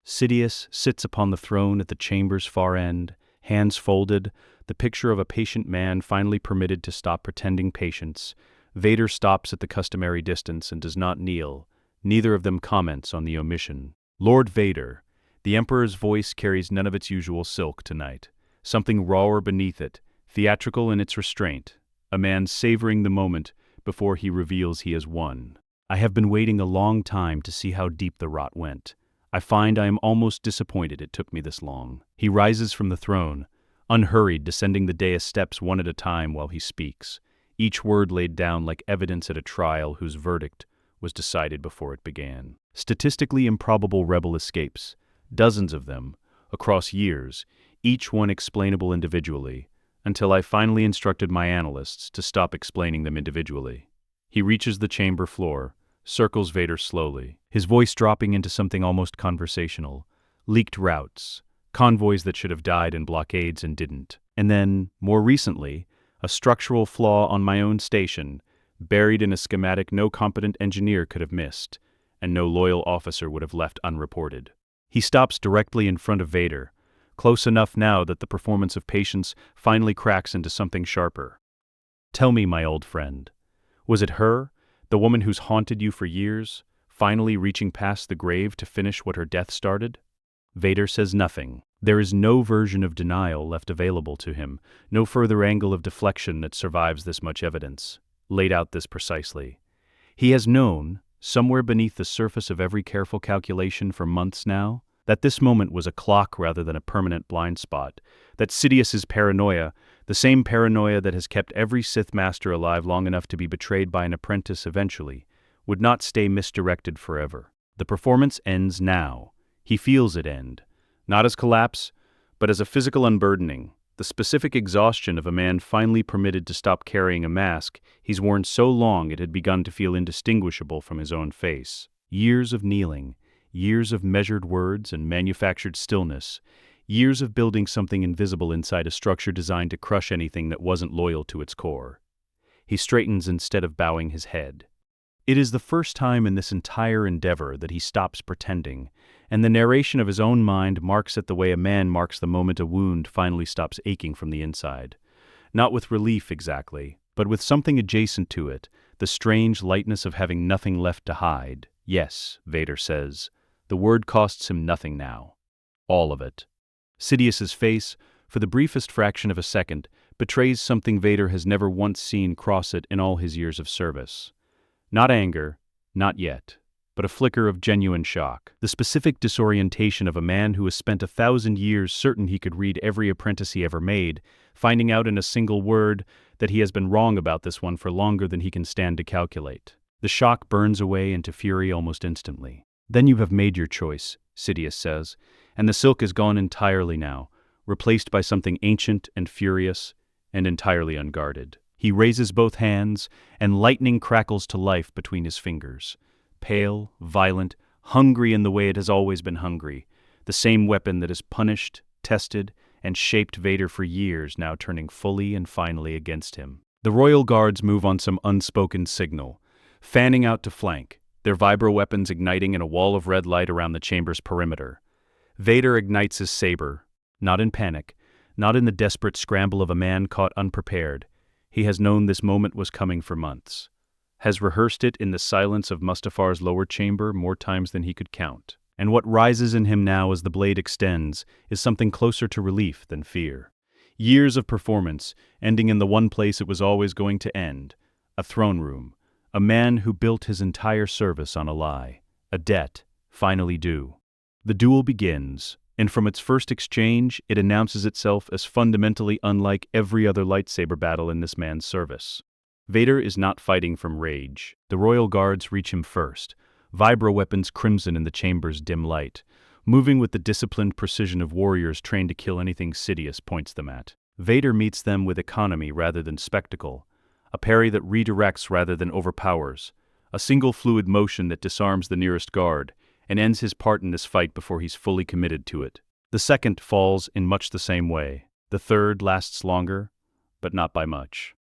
Sidious sits upon the throne at the chamber's far end, hands folded, the picture of a patient man finally permitted to stop pretending patience. Vader stops at the customary distance and does not kneel. Neither of them comments on the omission. Lord Vader, the Emperor's voice carries none of its usual silk tonight. Something rawer beneath it, theatrical in its restraint. A man savoring the moment before he reveals he has won. I have been waiting a long time to see how deep the rot went. I find I am almost disappointed it took me this long. He rises from the throne, unhurried, descending the dais steps one at a time while he speaks, each word laid down like evidence at a trial whose verdict was decided before it began. Statistically improbable rebel escapes, dozens of them, across years, each one explainable individually, until I finally instructed my analysts to stop explaining them individually. He reaches the chamber floor, circles Vader slowly, his voice dropping into something almost conversational. Leaked routes, convoys that should have died in blockades and didn't. And then, more recently, a structural flaw on my own station, buried in a schematic no competent engineer could have missed, and no loyal officer would have left unreported. He stops directly in front of Vader, close enough now that the performance of patience finally cracks into something sharper. Tell me, my old friend, was it her, the woman who's haunted you for years, finally reaching past the grave to finish what her death started? Vader says nothing. There is no version of denial left available to him, no further angle of deflection that survives this much evidence, laid out this precisely. He has known, somewhere beneath the surface of every careful calculation for months now, that this moment was a clock rather than a permanent blind spot, that Sidious's paranoia, the same paranoia that has kept every Sith master alive long enough to be betrayed by an apprentice eventually, would not stay misdirected forever. The performance ends now. He feels it end, not as collapse, but as a physical unburdening, the specific exhaustion of a man finally permitted to stop carrying a mask he's worn so long it had begun to feel indistinguishable from his own face. Years of kneeling, years of measured words and manufactured stillness, Years of building something invisible inside a structure designed to crush anything that wasn't loyal to its core. He straightens instead of bowing his head. It is the first time in this entire endeavor that he stops pretending, and the narration of his own mind marks it the way a man marks the moment a wound finally stops aching from the inside. Not with relief exactly, but with something adjacent to it, the strange lightness of having nothing left to hide. Yes, Vader says. The word costs him nothing now. All of it. Sidious's face, for the briefest fraction of a second, betrays something Vader has never once seen cross it in all his years of service. Not anger, not yet, but a flicker of genuine shock. The specific disorientation of a man who has spent 1,000 years certain he could read every apprentice he ever made, finding out in a single word that he has been wrong about this one for longer than he can stand to calculate. The shock burns away into fury almost instantly. Then you have made your choice, Sidious says, and the silk is gone entirely now, replaced by something ancient and furious and entirely unguarded. He raises both hands, and lightning crackles to life between his fingers. Pale, violent, hungry in the way it has always been hungry, the same weapon that has punished, tested, and shaped Vader for years now turning fully and finally against him. The royal guards move on some unspoken signal, fanning out to flank, their vibro weapons igniting in a wall of red light around the chamber's perimeter. Vader ignites his saber, not in panic, not in the desperate scramble of a man caught unprepared. He has known this moment was coming for months, has rehearsed it in the silence of Mustafar's lower chamber more times than he could count. And what rises in him now as the blade extends is something closer to relief than fear. Years of performance, ending in the one place it was always going to end, a throne room, a man who built his entire service on a lie, a debt finally due. The duel begins, and from its first exchange, it announces itself as fundamentally unlike every other lightsaber battle in this man's service. Vader is not fighting from rage. The royal guards reach him first, vibro weapons crimson in the chamber's dim light, moving with the disciplined precision of warriors trained to kill anything Sidious points them at. Vader meets them with economy rather than spectacle, a parry that redirects rather than overpowers, a single fluid motion that disarms the nearest guard, and ends his part in this fight before he's fully committed to it. The second falls in much the same way. The third lasts longer, but not by much.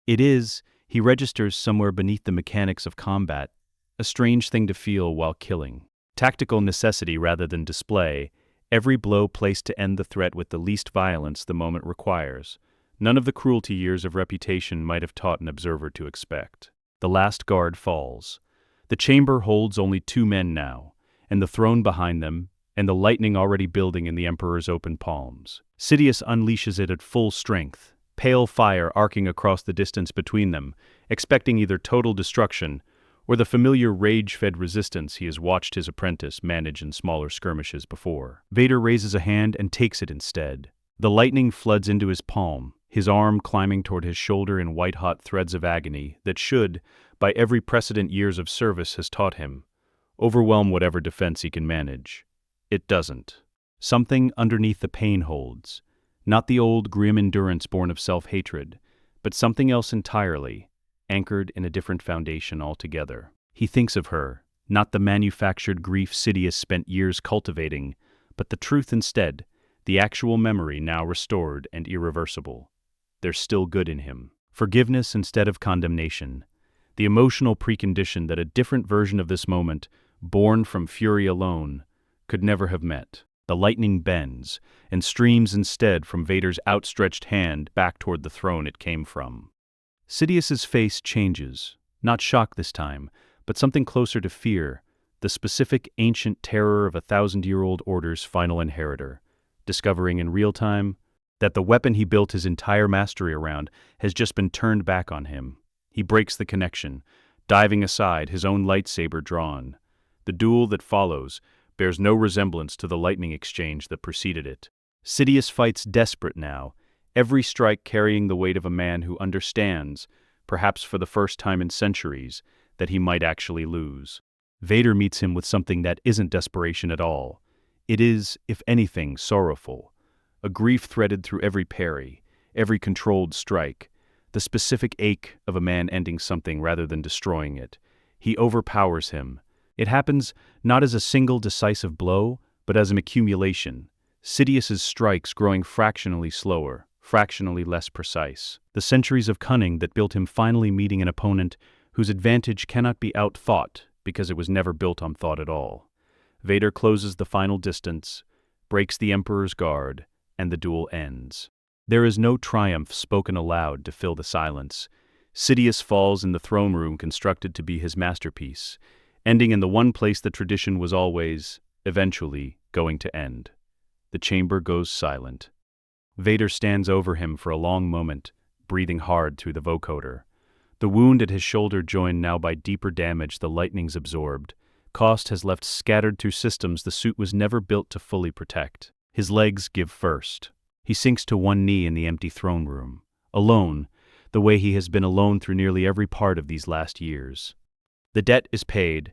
He registers somewhere beneath the mechanics of combat, a strange thing to feel while killing. Tactical necessity rather than display, every blow placed to end the threat with the least violence the moment requires. None of the cruelty years of reputation might have taught an observer to expect. The last guard falls. The chamber holds only 2 men now, and the throne behind them, and the lightning already building in the Emperor's open palms. Sidious unleashes it at full strength, pale fire arcing across the distance between them, expecting either total destruction or the familiar rage-fed resistance he has watched his apprentice manage in smaller skirmishes before. Vader raises a hand and takes it instead. The lightning floods into his palm, his arm climbing toward his shoulder in white-hot threads of agony that should, by every precedent years of service has taught him, overwhelm whatever defense he can manage. It doesn't. Something underneath the pain holds, not the old grim endurance born of self-hatred, but something else entirely, anchored in a different foundation altogether. He thinks of her, not the manufactured grief Sidious spent years cultivating, but the truth instead, the actual memory now restored and irreversible. There's still good in him. Forgiveness instead of condemnation. The emotional precondition that a different version of this moment, born from fury alone, could never have met. The lightning bends, and streams instead from Vader's outstretched hand back toward the throne it came from. Sidious's face changes, not shock this time, but something closer to fear, the specific ancient terror of 1,000-year-old order's final inheritor, discovering in real time that the weapon he built his entire mastery around has just been turned back on him. He breaks the connection, diving aside, his own lightsaber drawn. The duel that follows bears no resemblance to the lightning exchange that preceded it. Sidious fights desperate now, every strike carrying the weight of a man who understands, perhaps for the first time in centuries, that he might actually lose. Vader meets him with something that isn't desperation at all. It is, if anything, sorrowful, a grief threaded through every parry, every controlled strike, the specific ache of a man ending something rather than destroying it. He overpowers him. It happens not as a single decisive blow, but as an accumulation, Sidious's strikes growing fractionally slower, fractionally less precise. The centuries of cunning that built him finally meeting an opponent whose advantage cannot be outthought because it was never built on thought at all. Vader closes the final distance, breaks the Emperor's guard, and the duel ends. There is no triumph spoken aloud to fill the silence. Sidious falls in the throne room constructed to be his masterpiece, ending in the one place the tradition was always, eventually, going to end. The chamber goes silent. Vader stands over him for a long moment, breathing hard through the vocoder. The wound at his shoulder joined now by deeper damage the lightning's absorbed. Cost has left scattered through systems the suit was never built to fully protect. His legs give first. He sinks to one knee in the empty throne room, alone, the way he has been alone through nearly every part of these last years. The debt is paid.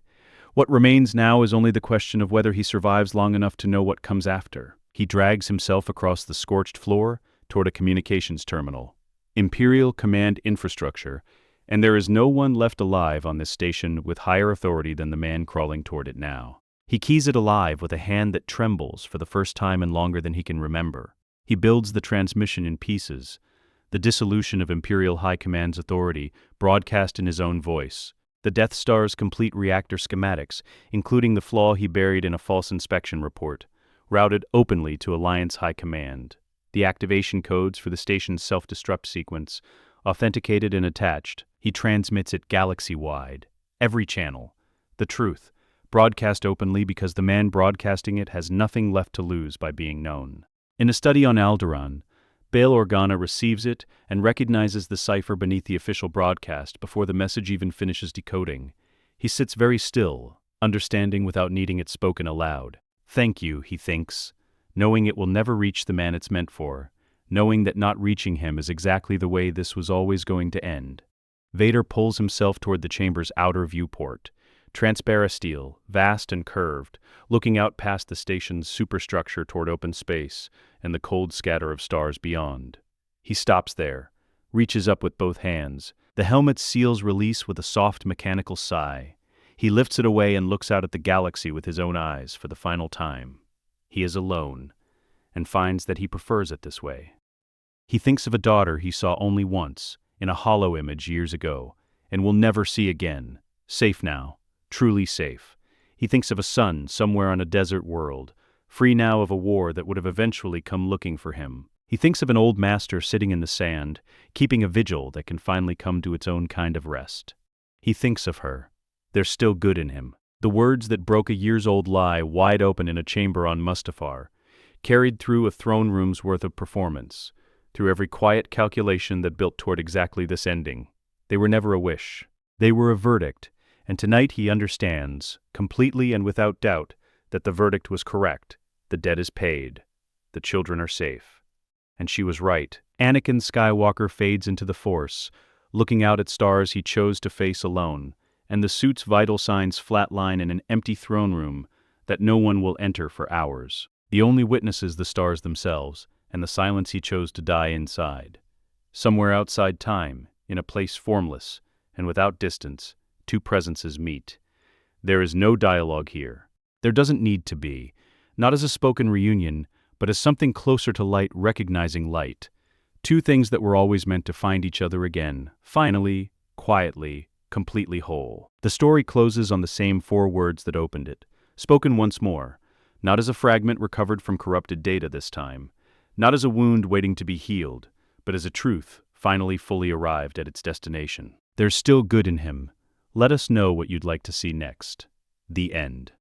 What remains now is only the question of whether he survives long enough to know what comes after. He drags himself across the scorched floor toward a communications terminal. Imperial command infrastructure, and there is no one left alive on this station with higher authority than the man crawling toward it now. He keys it alive with a hand that trembles for the first time in longer than he can remember. He builds the transmission in pieces, the dissolution of Imperial High Command's authority broadcast in his own voice, the Death Star's complete reactor schematics, including the flaw he buried in a false inspection report, routed openly to Alliance High Command, the activation codes for the station's self-destruct sequence, authenticated and attached. He transmits it galaxy-wide, every channel, the truth, broadcast openly because the man broadcasting it has nothing left to lose by being known. In a study on Alderaan, Leia Organa receives it and recognizes the cipher beneath the official broadcast before the message even finishes decoding. He sits very still, understanding without needing it spoken aloud. Thank you, he thinks, knowing it will never reach the man it's meant for, knowing that not reaching him is exactly the way this was always going to end. Vader pulls himself toward the chamber's outer viewport, transparasteel, vast and curved, looking out past the station's superstructure toward open space and the cold scatter of stars beyond. He stops there, reaches up with both hands. The helmet's seals release with a soft mechanical sigh. He lifts it away and looks out at the galaxy with his own eyes for the final time. He is alone, and finds that he prefers it this way. He thinks of a daughter he saw only once, in a hollow image years ago, and will never see again, safe now, truly safe. He thinks of a son somewhere on a desert world, free now of a war that would have eventually come looking for him. He thinks of an old master sitting in the sand, keeping a vigil that can finally come to its own kind of rest. He thinks of her. There's still good in him. The words that broke a years-old lie wide open in a chamber on Mustafar, carried through a throne room's worth of performance, through every quiet calculation that built toward exactly this ending. They were never a wish. They were a verdict, and tonight he understands, completely and without doubt, that the verdict was correct. The debt is paid. The children are safe. And she was right. Anakin Skywalker fades into the Force, looking out at stars he chose to face alone, and the suit's vital signs flatline in an empty throne room that no one will enter for hours. The only witnesses the stars themselves, and the silence he chose to die inside. Somewhere outside time, in a place formless, and without distance, two presences meet. There is no dialogue here. There doesn't need to be, not as a spoken reunion, but as something closer to light recognizing light. Two things that were always meant to find each other again, finally, quietly, completely whole. The story closes on the same four words that opened it, spoken once more, not as a fragment recovered from corrupted data this time, not as a wound waiting to be healed, but as a truth finally fully arrived at its destination. There's still good in him. Let us know what you'd like to see next. The end.